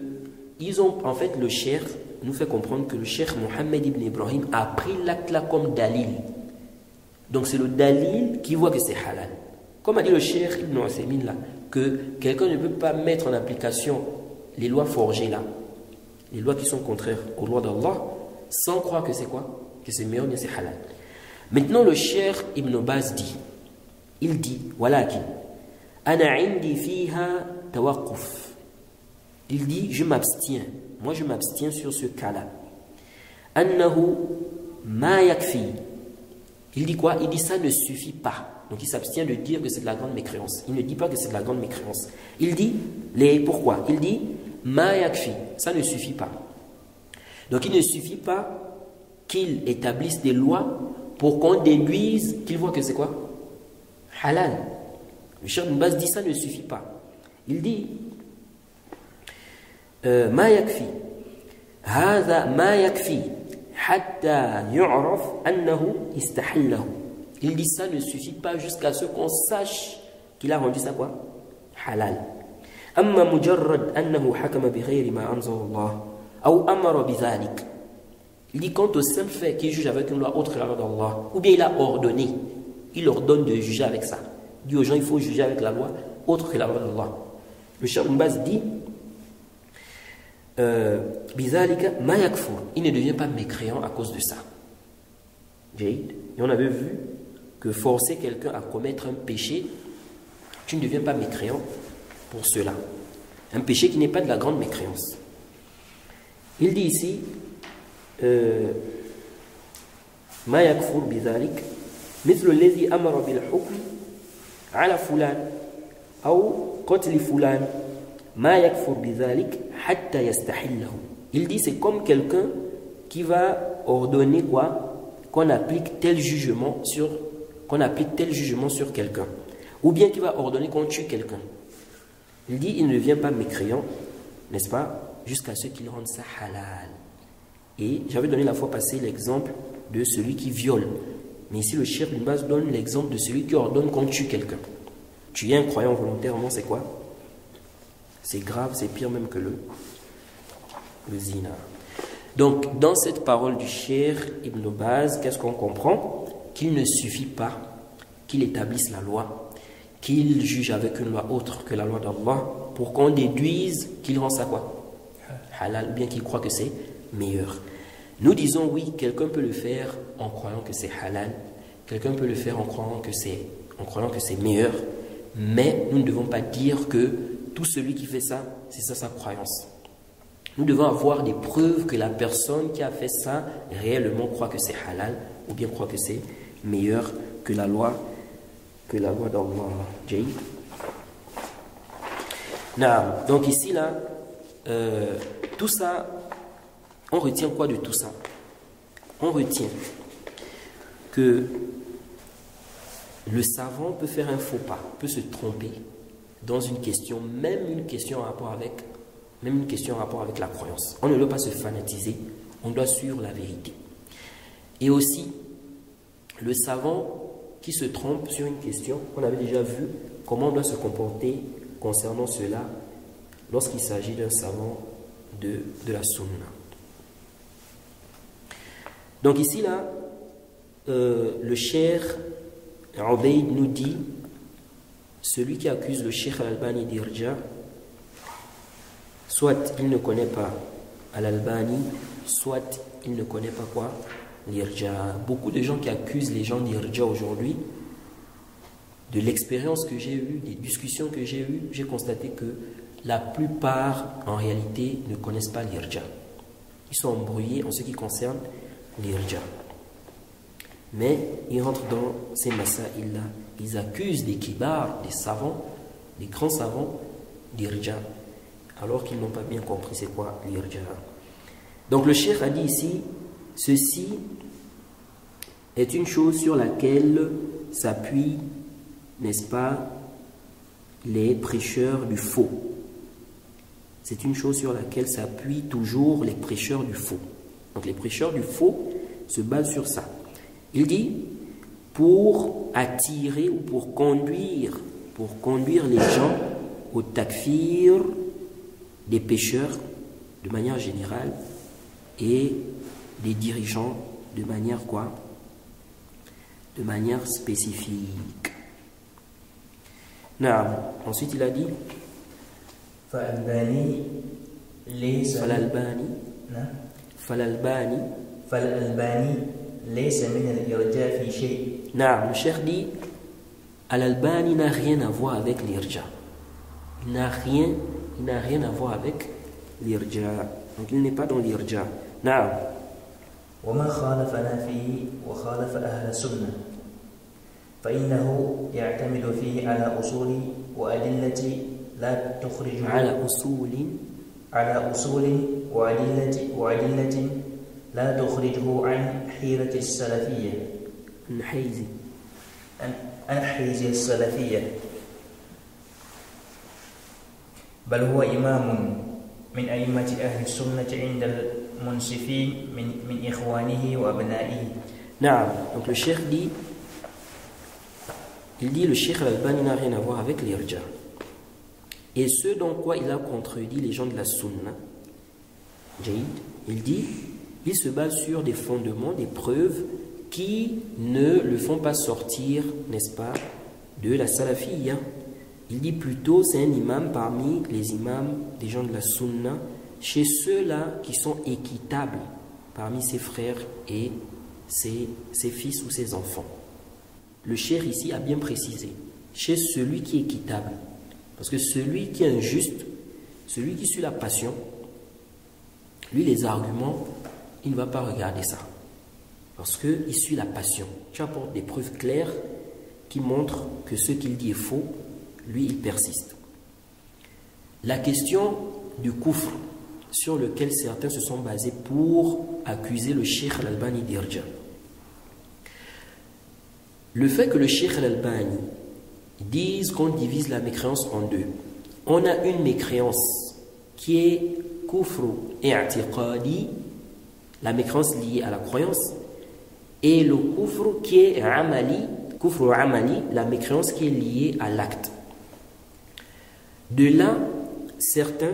ils ont, en fait, le cheikh nous fait comprendre que le cheikh Mohammed ibn Ibrahim a pris l'acte là comme dalil. Donc c'est le dalil qui voit que c'est halal. Comme a dit le cheikh Ibn Uthaymin là, que quelqu'un ne peut pas mettre en application les lois forgées là, les lois qui sont contraires aux lois d'Allah, sans croire que c'est quoi? Que c'est meilleur, bien c'est halal. Maintenant, le Cheikh Ibn Baz dit, il dit, walakin, ana indi fiha tawaqquf. Il dit, je m'abstiens. Moi, je m'abstiens sur ce cas-là. Annahu ma yakfi. Il dit quoi? Il dit, ça ne suffit pas. Donc, il s'abstient de dire que c'est de la grande mécréance. Il ne dit pas que c'est de la grande mécréance. Il dit, pourquoi? Il dit, ma yakfi. Ça ne suffit pas. Donc, il ne suffit pas qu'il établisse des lois pour qu'on déduise, qu'il voit que c'est quoi? Halal. Le Cheikh Ibn Baz dit, ça ne suffit pas. Il dit, ma yakfi. Hadha ma yakfi. Hatta yu'raf annahu istahallahu. Il dit, ça ne suffit pas jusqu'à ce qu'on sache qu'il a rendu ça quoi? Halal. Amma mujarrad annahu hakama bi ghayri ma anzala Allah aw amara bi dhalik. Il dit, quant au simple fait qu'il juge avec une loi autre que la loi d'Allah, ou bien il a ordonné, il ordonne de juger avec ça. Il dit aux gens, il faut juger avec la loi autre que la loi d'Allah. Le Cheikh Ibn Baz dit, bizalika ma yakfur. Il ne devient pas mécréant à cause de ça. Et on avait vu que forcer quelqu'un à commettre un péché, tu ne deviens pas mécréant pour cela. Un péché qui n'est pas de la grande mécréance. Il dit ici, ما يكفر بذلك مثل الذي أمر بالحكم على فلان أو قتل فلان ما يكفر بذلك حتى يستحله. Il dit c'est comme quelqu'un qui va ordonner quoi? Qu'on applique tel jugement sur quelqu'un, ou bien qui va ordonner qu'on tue quelqu'un. Il dit il ne devient pas mécréant, n'est-ce pas, jusqu'à ce qu'il rende ça halal. Et j'avais donné la fois passée l'exemple de celui qui viole. Mais ici, le Cheikh Ibn Baz donne l'exemple de celui qui ordonne qu'on tue quelqu'un. Tuer un croyant volontairement, c'est quoi? C'est grave, c'est pire même que le zina. Donc, dans cette parole du Cheikh Ibn Baz, qu'est-ce qu'on comprend? Qu'il ne suffit pas qu'il établisse la loi, qu'il juge avec une loi autre que la loi d'Allah, pour qu'on déduise qu'il rend ça quoi? Halal, bien qu'il croit que c'est meilleur. Nous disons oui, quelqu'un peut le faire en croyant que c'est halal, quelqu'un peut le faire en croyant que c'est meilleur, mais nous ne devons pas dire que tout celui qui fait ça, c'est ça sa croyance. Nous devons avoir des preuves que la personne qui a fait ça réellement croit que c'est halal ou bien croit que c'est meilleur que la loi d'Allah. Donc ici là, tout ça, on retient quoi de tout ça? On retient que le savant peut faire un faux pas, peut se tromper dans une question, même une question en rapport avec la croyance. On ne doit pas se fanatiser, on doit suivre la vérité. Et aussi, le savant qui se trompe sur une question, on avait déjà vu comment on doit se comporter concernant cela lorsqu'il s'agit d'un savant de la sunna. Donc ici là, le Cheikh Ubayd nous dit, celui qui accuse le Cheikh Al-Albani d'irja, soit il ne connaît pas Al-Albani, soit il ne connaît pas quoi? L'irja. Beaucoup de gens qui accusent les gens d'irja aujourd'hui, de l'expérience que j'ai eue, des discussions que j'ai eues, j'ai constaté que la plupart en réalité ne connaissent pas l'irja. Ils sont embrouillés en ce qui concerne l'irja. Mais ils rentrent dans ces masaïl-là. Ils accusent des kibars, des savants, des grands savants d'irja, alors qu'ils n'ont pas bien compris c'est quoi l'irja. Donc le cheikh a dit ici, ceci est une chose sur laquelle s'appuient, n'est-ce pas, les prêcheurs du faux. C'est une chose sur laquelle s'appuient toujours les prêcheurs du faux. Donc les prêcheurs du faux se basent sur ça. Il dit, pour attirer ou pour conduire les gens au takfir des pécheurs de manière générale et des dirigeants de manière quoi? De manière spécifique. Ensuite il a dit فالألباني ليس من الإرجاء في شيء. Non, le cheikh dit Al-Albani n'a rien à voir avec l'irja. Il n'a rien à voir avec l'irja. Donc il n'est pas dans l'irja. Non. وما خالفنا فيه وخالف أهل السنة فإنه يعتمد فيه على أصول وأدلة لا تخرجه على أصول وأدلة لا تخرجه عن حيرة السلفية عن حيز السلفية، بل هو إمام من أئمة أهل السنة عند المنصفين من إخوانه وأبنائه. نعم. Donc le cheikh dit, le cheikh Al-Albani n'a rien à voir avec l'irja. Et ce dans quoi il a contredit les gens de la sunna, il dit, il se base sur des fondements, des preuves qui ne le font pas sortir, n'est-ce pas, de la salafiyya. Il dit plutôt, c'est un imam parmi les imams des gens de la sunna, chez ceux-là qui sont équitables parmi ses frères et ses fils ou ses enfants. Le cheikh ici a bien précisé, chez celui qui est équitable. Parce que celui qui est injuste, celui qui suit la passion, lui, les arguments, il ne va pas regarder ça. Parce qu'il suit la passion. Tu apportes des preuves claires qui montrent que ce qu'il dit est faux, lui, il persiste. La question du kufr, sur lequel certains se sont basés pour accuser le cheikh Al-Albani d'irja. Le fait que le cheikh Al-Albani dise qu'on divise la mécréance en deux. On a une mécréance qui est kufr et i'tiqadi, la mécréance liée à la croyance, et le kufr qui est amali, kufr amali, la mécréance qui est liée à l'acte. De là, certains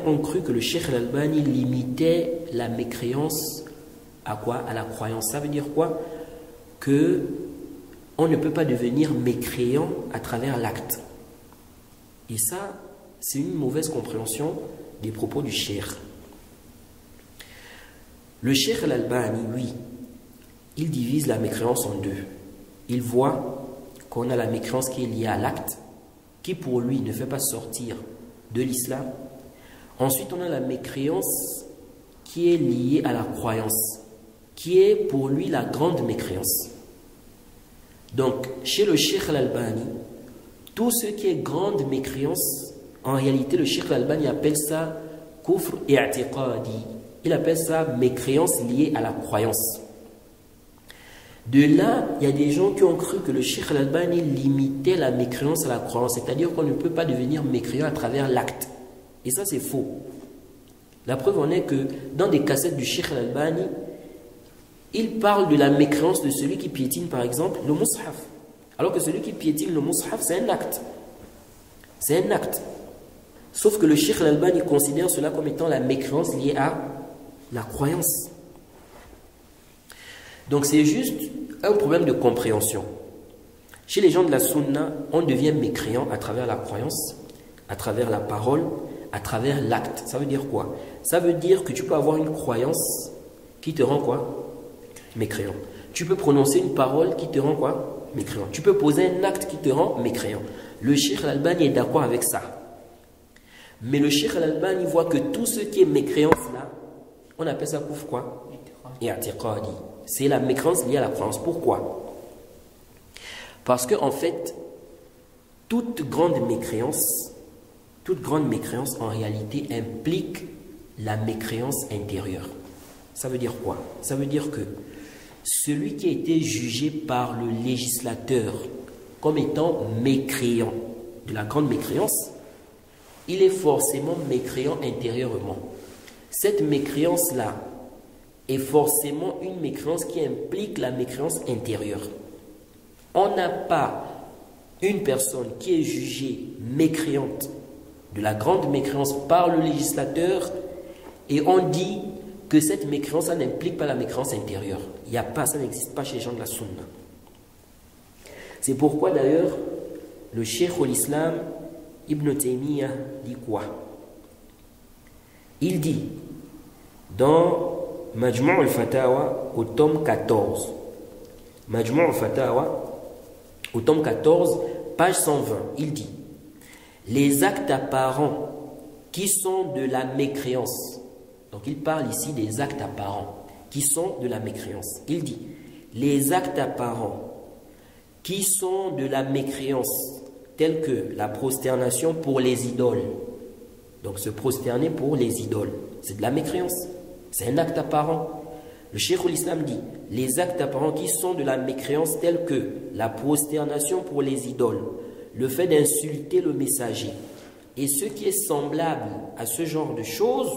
ont cru que le cheikh Al-Albani limitait la mécréance à quoi? À la croyance. Ça veut dire quoi? Que on ne peut pas devenir mécréant à travers l'acte. Et ça, c'est une mauvaise compréhension des propos du cheikh. Le cheikh Al-Albani, lui, il divise la mécréance en deux. Il voit qu'on a la mécréance qui est liée à l'acte, qui pour lui ne fait pas sortir de l'islam. Ensuite, on a la mécréance qui est liée à la croyance, qui est pour lui la grande mécréance. Donc, chez le cheikh Al-Albani, tout ce qui est grande mécréance, en réalité, le cheikh Al-Albani appelle ça kufr et i'tiqadi. Il appelle ça mécréance liée à la croyance. De là, il y a des gens qui ont cru que le cheikh Al-Albani limitait la mécréance à la croyance, c'est-à-dire qu'on ne peut pas devenir mécréant à travers l'acte. Et ça, c'est faux. La preuve en est que dans des cassettes du cheikh Al-Albani, il parle de la mécréance de celui qui piétine, par exemple, le mushaf. Alors que celui qui piétine le mushaf, c'est un acte. C'est un acte. Sauf que le cheikh Al-Albani considère cela comme étant la mécréance liée à la croyance. Donc c'est juste un problème de compréhension. Chez les gens de la sunna, on devient mécréant à travers la croyance, à travers la parole, à travers l'acte. Ça veut dire quoi? Ça veut dire que tu peux avoir une croyance qui te rend quoi? Mécréant. Tu peux prononcer une parole qui te rend quoi? Mécréant. Tu peux poser un acte qui te rend mécréant. Le cheikh Al-Albani est d'accord avec ça. Mais le cheikh Al-Albani voit que tout ce qui est mécréance là, on appelle ça kufr quoi? I'tiqadi. C'est la mécréance liée à la croyance. Pourquoi? Parce que en fait, toute grande mécréance en réalité implique la mécréance intérieure. Ça veut dire quoi? Ça veut dire que celui qui a été jugé par le législateur comme étant mécréant, de la grande mécréance, il est forcément mécréant intérieurement. Cette mécréance-là est forcément une mécréance qui implique la mécréance intérieure. On n'a pas une personne qui est jugée mécréante, de la grande mécréance par le législateur, et on dit que cette mécréance, ça n'implique pas la mécréance intérieure. Il n'y a pas, ça n'existe pas chez les gens de la sunna. C'est pourquoi d'ailleurs, le cheikh al-Islam, Ibn Taymiyyah, dit quoi? Il dit, dans Majmu' al-Fatawa au tome 14. Majmu' al-Fatawa au tome 14, page 120. Il dit: les actes apparents qui sont de la mécréance. Donc il parle ici des actes apparents qui sont de la mécréance. Il dit: les actes apparents qui sont de la mécréance, tels que la prosternation pour les idoles. Donc se prosterner pour les idoles, c'est de la mécréance. C'est un acte apparent. Le Cheikh l'Islam dit: les actes apparents qui sont de la mécréance, tels que la prosternation pour les idoles, le fait d'insulter le messager, et ce qui est semblable à ce genre de choses,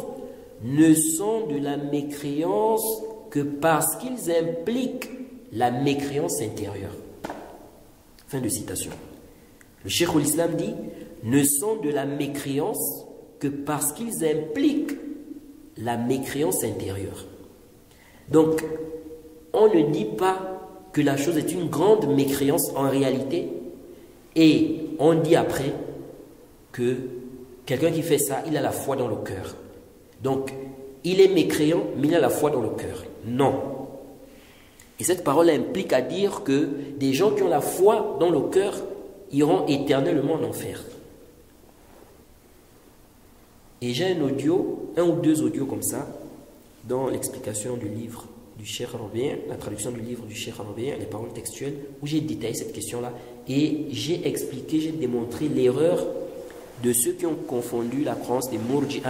ne sont de la mécréance que parce qu'ils impliquent la mécréance intérieure. Fin de citation. Le Cheikh l'Islam dit: ne sont de la mécréance que parce qu'ils impliquent la mécréance intérieure. Donc, on ne dit pas que la chose est une grande mécréance en réalité, et on dit après que quelqu'un qui fait ça, il a la foi dans le cœur. Donc, il est mécréant, mais il a la foi dans le cœur. Non. Et cette parole implique à dire que des gens qui ont la foi dans le cœur iront éternellement en enfer. Et j'ai un audio, un ou deux audios comme ça, dans l'explication du livre du Cheikh Al-Rabi', la traduction du livre du Cheikh Al-Rabi', les paroles textuelles, où j'ai détaillé cette question-là et j'ai expliqué, j'ai démontré l'erreur de ceux qui ont confondu la croyance des Murji'a,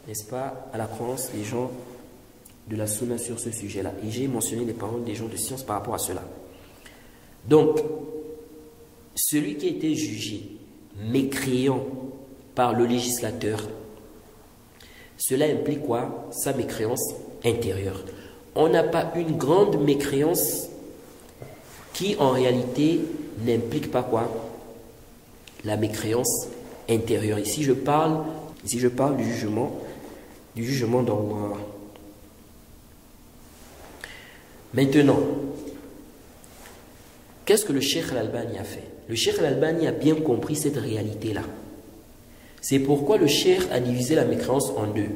n'est-ce pas, à la croyance des gens de la Sunna sur ce sujet-là. Et j'ai mentionné les paroles des gens de science par rapport à cela. Donc, celui qui a été jugé mécréant par le législateur, cela implique quoi? Sa mécréance intérieure. On n'a pas une grande mécréance qui en réalité n'implique pas quoi? La mécréance intérieure. Ici je parle du jugement d'Allah. Maintenant, qu'est-ce que le Cheikh Al-Albani a fait? Le Cheikh Al-Albani a bien compris cette réalité-là. C'est pourquoi le Cheikh a divisé la mécréance en deux.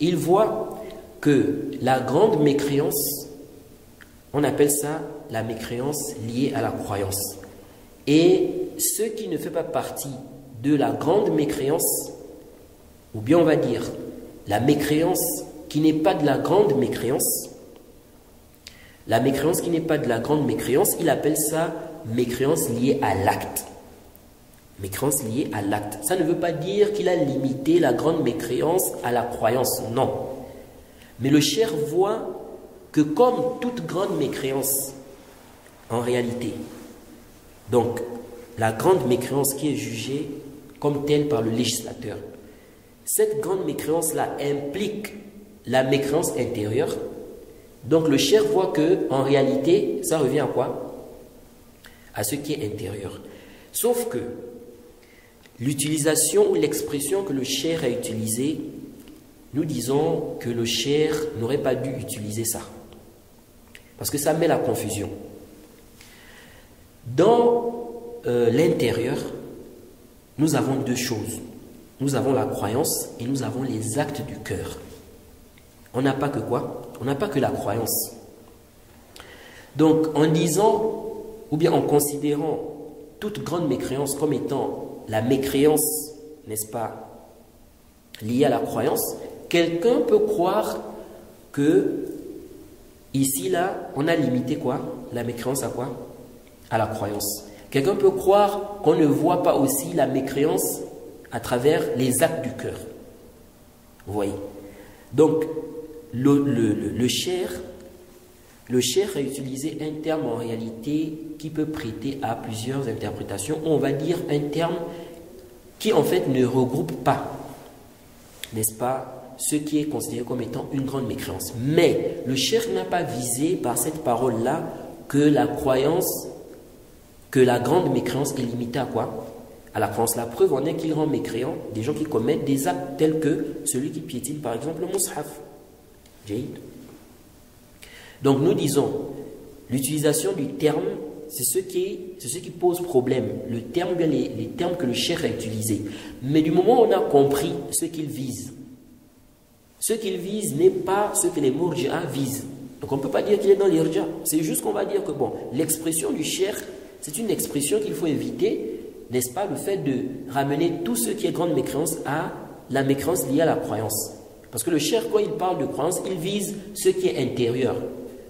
Il voit que la grande mécréance, on appelle ça la mécréance liée à la croyance. Et ce qui ne fait pas partie de la grande mécréance, ou bien on va dire la mécréance qui n'est pas de la grande mécréance, la mécréance qui n'est pas de la grande mécréance, il appelle ça mécréance liée à l'acte. Mécréance liée à l'acte. Ça ne veut pas dire qu'il a limité la grande mécréance à la croyance, non. Mais le cheikh voit que comme toute grande mécréance, en réalité, donc la grande mécréance qui est jugée comme telle par le législateur, cette grande mécréance-là implique la mécréance intérieure. Donc le cheikh voit que en réalité, ça revient à quoi? À ce qui est intérieur. Sauf que l'utilisation ou l'expression que le cheikh a utilisée, nous disons que le cheikh n'aurait pas dû utiliser ça. Parce que ça met la confusion. Dans l'intérieur, nous avons deux choses. Nous avons la croyance et nous avons les actes du cœur. On n'a pas que quoi? On n'a pas que la croyance. Donc, en disant, ou bien en considérant toute grande mécréance comme étant la mécréance, n'est-ce pas, liée à la croyance, quelqu'un peut croire que, ici, là, on a limité quoi? La mécréance à quoi? À la croyance. Quelqu'un peut croire qu'on ne voit pas aussi la mécréance à travers les actes du cœur. Vous voyez? Donc, le cheikh a utilisé un terme en réalité qui peut prêter à plusieurs interprétations. On va dire un terme qui en fait ne regroupe pas, n'est-ce pas, ce qui est considéré comme étant une grande mécréance. Mais le cheikh n'a pas visé par cette parole-là que la croyance, que la grande mécréance est limitée à quoi? À la croyance. La preuve en est qu'il rend mécréant des gens qui commettent des actes tels que celui qui piétine par exemple le mushaf. Donc nous disons, l'utilisation du terme, c'est ce qui pose problème. Le terme, les termes que le cheikh a utilisés. Mais du moment où on a compris ce qu'il vise, Ce qu'il vise n'est pas ce que les Murji'a visent. Donc on ne peut pas dire qu'il est dans l'irja. C'est juste qu'on va dire que bon, l'expression du cheikh, c'est une expression qu'il faut éviter, n'est-ce pas, le fait de ramener tout ce qui est grande mécréance à la mécréance liée à la croyance. Parce que le cheikh, quand il parle de croyance, il vise ce qui est intérieur.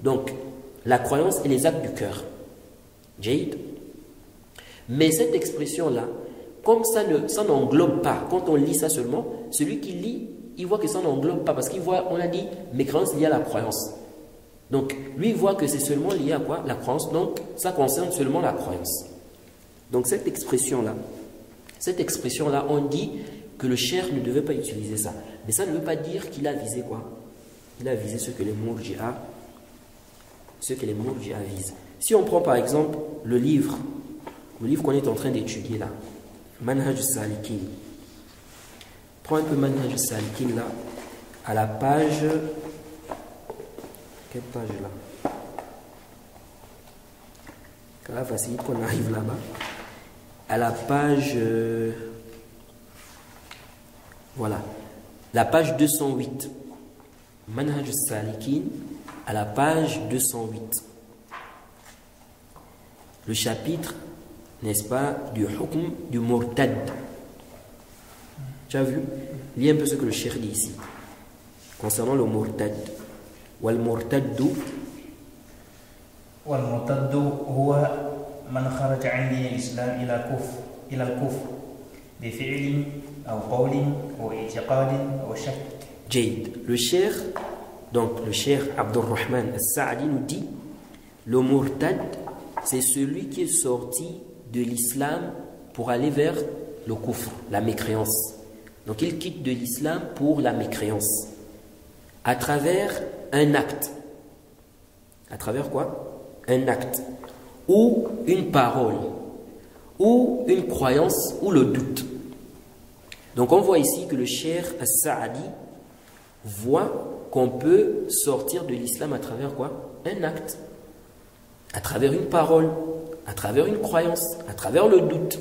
Donc, la croyance et les actes du cœur. Jade. Mais cette expression-là, comme ça n'englobe pas, quand on lit ça seulement, celui qui lit, il voit que ça n'englobe pas, parce qu'il voit, on a dit, mécréance liée à la croyance. Donc, lui, il voit que c'est seulement lié à quoi? La croyance. Donc, ça concerne seulement la croyance. Donc, cette expression-là, on dit que le cheikh ne devait pas utiliser ça. Mais ça ne veut pas dire qu'il a visé quoi? Il a visé ce que les Murji'a visent. Si on prend par exemple le livre qu'on est en train d'étudier là, Manhaj al-Salikin. Prends un peu Manhaj al-Salikin là, à la page... Quelle page là? Ça va faciliter qu'on arrive là-bas. À la page... voilà. La page 208. Manhaj al-Salikin, à la page 208. Le chapitre, n'est-ce pas, du hukm du murtad. Tu as vu? Lis un peu ce que le cheikh dit ici. Concernant le murtad. والمرتد هو من خرج عن دين الإسلام إلى الكفر بفعل أو قول أو اعتقاد أو شك. جيد. Le cheikh Abdurrahman al-Sa'di nous dit le murtad, c'est celui qui est sorti de l'islam pour aller vers le kufr, la mécréance. Donc il quitte de l'islam pour la mécréance. À travers un acte. À travers quoi? Un acte. Ou une parole. Ou une croyance, ou le doute. Donc on voit ici que le cheikh As-Sa'di voit qu'on peut sortir de l'islam à travers quoi? Un acte. À travers une parole. À travers une croyance. À travers le doute.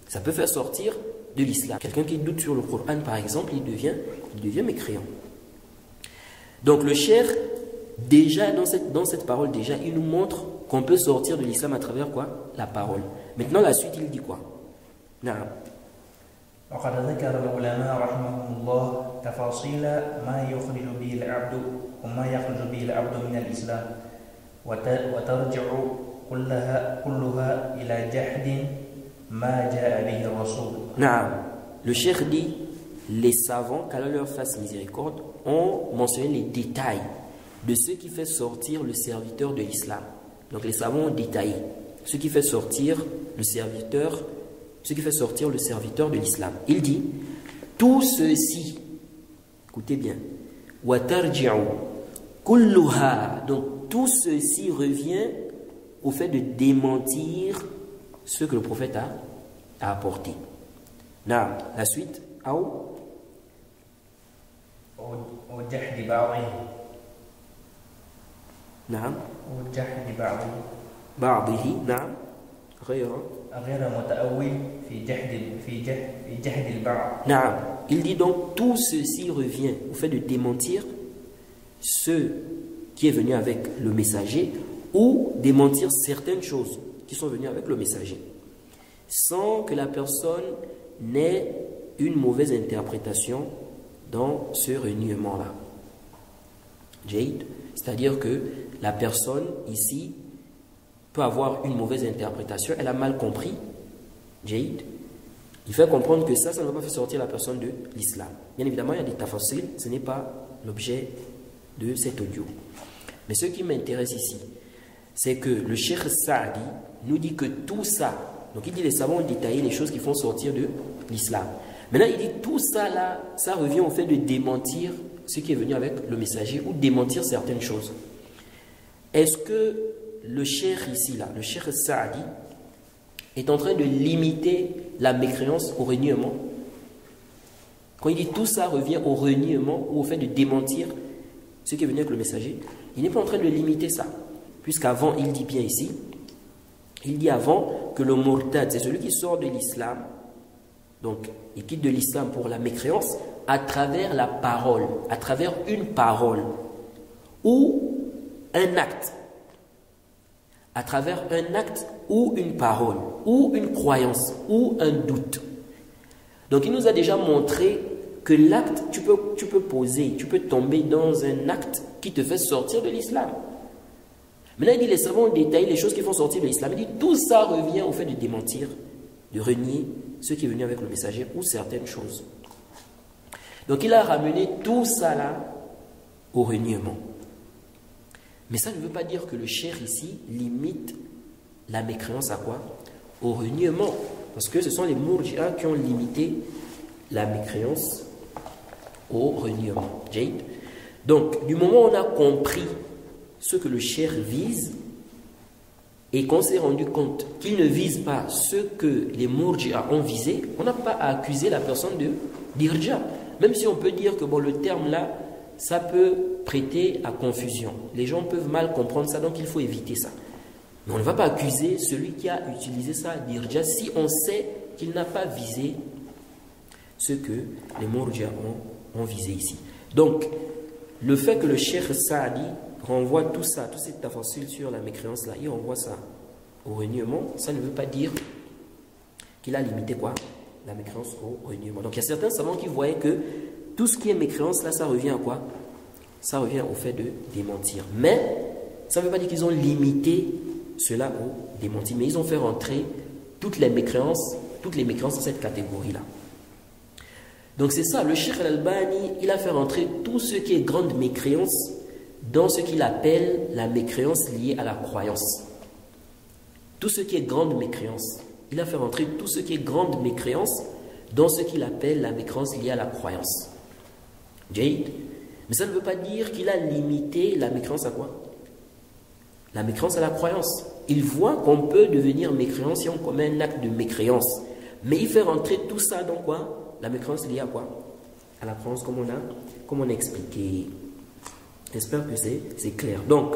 Ça peut faire sortir de l'islam. Quelqu'un qui doute sur le Coran par exemple, il devient mécréant. Donc le cheikh, déjà dans cette parole, déjà, il nous montre qu'on peut sortir de l'islam à travers quoi? La parole. Maintenant la suite, il dit quoi? Naam. وقد ذكر العلماء رحمهم الله تفاصيل ما يخرج به العبد وما يخرج به العبد من الإسلام وترجع كلها إلى جحد ما جاء به الرسول. Naam. Le cheikh dit, les savants, qu'Allah leur fasse miséricorde, ont mentionné les détails de ce qui fait sortir le serviteur de l'islam. Donc les savants ont détaillé ce qui fait sortir le serviteur de l'islam. Il dit, tout ceci, écoutez bien, وَتَرْجِعُ كُلُّهَا, donc tout ceci revient au fait de démentir ce que le prophète a apporté. Naam. La suite, وجحد بعضه. نعم. وجحد بعضه. نعم. غير متأول في جحد البعض. نعم. Il dit donc tout ceci revient au fait de démentir ce qui est venu avec le messager ou démentir certaines choses qui sont venues avec le messager sans que la personne n'ait une mauvaise interprétation dans ce reniement-là. Jade, c'est-à-dire que la personne ici peut avoir une mauvaise interprétation, elle a mal compris. Jade, il fait comprendre que ça ne va pas faire sortir la personne de l'islam. Bien évidemment, il y a des tafassil, ce n'est pas l'objet de cet audio. Mais ce qui m'intéresse ici, c'est que le cheikh Sa'di nous dit que tout ça, donc il dit les savants ont détaillé les choses qui font sortir de l'islam. Maintenant, il dit tout ça là, ça revient au fait de démentir ce qui est venu avec le messager ou démentir certaines choses. Est-ce que le cheikh ici là, le cheikh Sa'di, est en train de limiter la mécréance au reniement? Quand il dit tout ça revient au reniement ou au fait de démentir ce qui est venu avec le messager, il n'est pas en train de limiter ça. Puisqu'avant, il dit bien ici, il dit avant que le murtad, c'est celui qui sort de l'islam, donc il quitte de l'islam pour la mécréance, à travers la parole, à travers une parole ou un acte, à travers un acte ou une parole ou une croyance ou un doute. Donc il nous a déjà montré que l'acte, tu peux poser, tu peux tomber dans un acte qui te fait sortir de l'islam. Maintenant, il dit, les savants ont détaillé les choses qui font sortir de l'islam. Il dit, tout ça revient au fait de démentir, de renier ce qui est venu avec le messager ou certaines choses. Donc, il a ramené tout ça là au reniement. Mais ça ne veut pas dire que le cheikh ici limite la mécréance à quoi? Au reniement. Parce que ce sont les Murji'a qui ont limité la mécréance au reniement. Donc, du moment où on a compris ce que le cheikh vise et qu'on s'est rendu compte qu'il ne vise pas ce que les Murji'a ont visé, on n'a pas à accuser la personne de d'irja. Même si on peut dire que bon, le terme là, ça peut prêter à confusion. Les gens peuvent mal comprendre ça, donc il faut éviter ça. Mais on ne va pas accuser celui qui a utilisé ça d'irja si on sait qu'il n'a pas visé ce que les Murji'a ont visé ici. Donc, le fait que le Cheikh Saadi renvoie tout ça, tout cet tafassul sur la mécréance là, il renvoie ça au reniement, ça ne veut pas dire qu'il a limité quoi? La mécréance au reniement. Donc il y a certains savants qui voyaient que tout ce qui est mécréance là, ça revient à quoi? Ça revient au fait de démentir. Mais ça ne veut pas dire qu'ils ont limité cela au démentir, mais ils ont fait rentrer toutes les mécréances dans cette catégorie là. Donc c'est ça, le Cheikh Al-Albani, il a fait rentrer tout ce qui est grande mécréance dans ce qu'il appelle la mécréance liée à la croyance. Tout ce qui est grande mécréance. Il a fait rentrer tout ce qui est grande mécréance dans ce qu'il appelle la mécréance liée à la croyance. Jade. Mais ça ne veut pas dire qu'il a limité la mécréance à quoi? La mécréance à la croyance. Il voit qu'on peut devenir mécréant si on commet un acte de mécréance. Mais il fait rentrer tout ça dans quoi? La mécréance liée à quoi? À la croyance, comme on a expliqué. J'espère que c'est clair. Donc,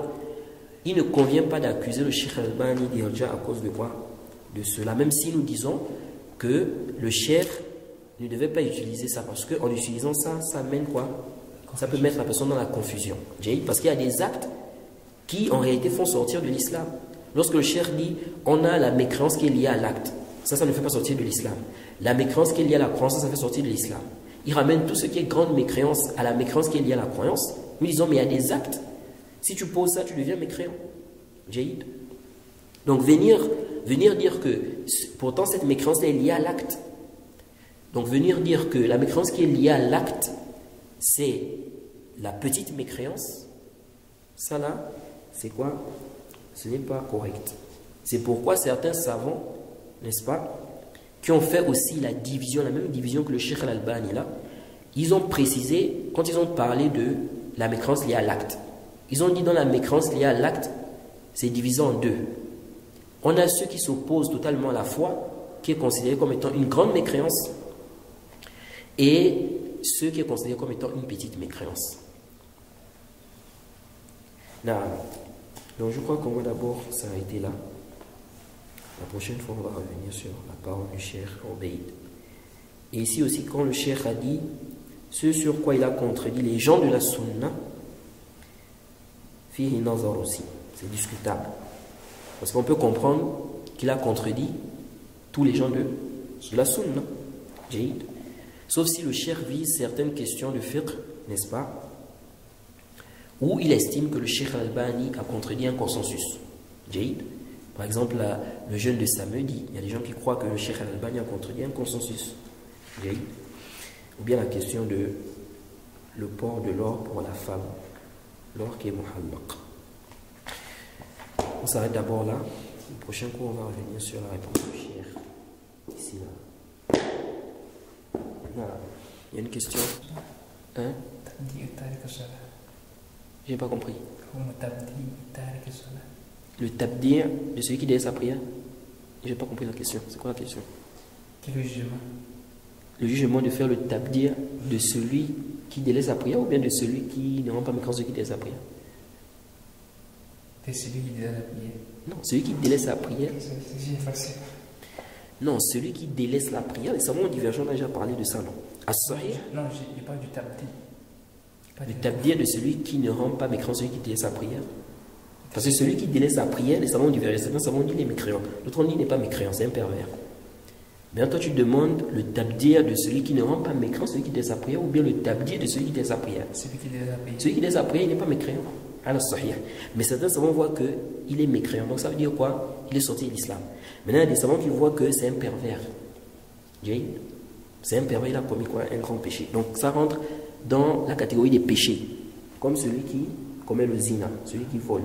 il ne convient pas d'accuser le Cheikh Al-Albani d'irja à cause de quoi? De cela. Même si nous disons que le cheikh ne devait pas utiliser ça. Parce qu'en utilisant ça, ça mène quoi? Ça peut mettre la personne dans la confusion. Parce qu'il y a des actes qui en réalité font sortir de l'islam. Lorsque le cheikh dit, on a la mécréance qui est liée à l'acte. Ça ne fait pas sortir de l'islam. La mécréance qui est liée à la croyance, ça fait sortir de l'islam. Il ramène tout ce qui est grande mécréance à la mécréance qui est liée à la croyance. Nous disons, mais il y a des actes. Si tu poses ça, tu deviens mécréant. Jaïd. Donc venir dire que pourtant cette mécréance est liée à l'acte. Donc venir dire que la mécréance qui est liée à l'acte, c'est la petite mécréance, ça là, c'est quoi? Ce n'est pas correct. C'est pourquoi certains savants, n'est-ce pas, qui ont fait aussi la division, la même division que le Cheikh Al-Albani là, ils ont précisé, quand ils ont parlé de la mécréance liée à l'acte, ils ont dit dans la mécréance liée à l'acte, c'est divisé en deux. On a ceux qui s'opposent totalement à la foi, qui est considéré comme étant une grande mécréance, et ceux qui est considéré comme étant une petite mécréance. Là, donc je crois qu'on va d'abord s'arrêter là. La prochaine fois, on va revenir sur la parole du Cheikh Obeid. Et ici aussi, quand le Cheikh a dit ce sur quoi il a contredit les gens de la Sunna, fihi nazar aussi, c'est discutable. Parce qu'on peut comprendre qu'il a contredit tous les gens de la Sunna. Jaïd. Sauf si le Cheikh vise certaines questions de fiqh, n'est-ce pas? Où il estime que le Cheikh Al-Albani a contredit un consensus. Jaïd. Par exemple, le jeûne de samedi, il y a des gens qui croient que le Cheikh Al-Albani a contredit un consensus. Jaïd. Ou bien la question de le port de l'or pour la femme, l'or qui est muhallaq. On s'arrête d'abord là. Le prochain cours, on va revenir sur la réponse du Cheikh. Ici, là. Voilà. Il y a une question. Hein? J'ai pas compris. Le tabdir de celui qui délaisse sa prière? J'ai pas compris la question. C'est quoi la question? Quel est le jugement? Le jugement de faire le tabdir de celui qui délaisse sa prière ou bien de celui qui ne rend pas mécréance de qui délaisse sa prière? De celui qui délaisse la prière. Non, celui qui délaisse la prière. J'ai effacé. Non, celui qui délaisse la prière, les savants divergents, on a déjà parlé de ça, non? As-sahih. Non, je parle du tabdi. Le tabdir de celui qui ne rend pas mécréant, celui qui délaisse sa prière. Parce que celui qui délaisse sa prière, les savants du verset, certains savants disent il est mécréant. L'autre on dit il n'est pas mécréant, c'est un pervers. Maintenant, toi tu demandes le tabdir de celui qui ne rend pas mécréant, celui qui délaisse sa prière, ou bien le tabdir de celui qui délaisse sa prière. Celui qui délaisse sa prière. Celui qui délaisse sa prière, il n'est pas mécréant. Alors, sahih. Mais certains savants voient qu'il est mécréant. Donc ça veut dire quoi? Il est sorti de l'islam. Maintenant, il y a des savants qui voient que c'est un pervers. C'est un pervers, il a commis quoi? Un grand péché. Donc ça rentre dans la catégorie des péchés. Comme celui qui commet le zina, celui qui vole.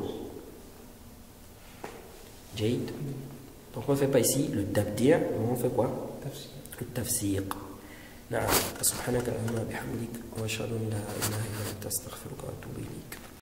Jade. Donc on ne fait pas ici le tabdir, mais on fait quoi? Le tafsir. نعم سبحانك اللهم وبحمدك واشهد ان لا اله الا انت استغفرك واتوب اليك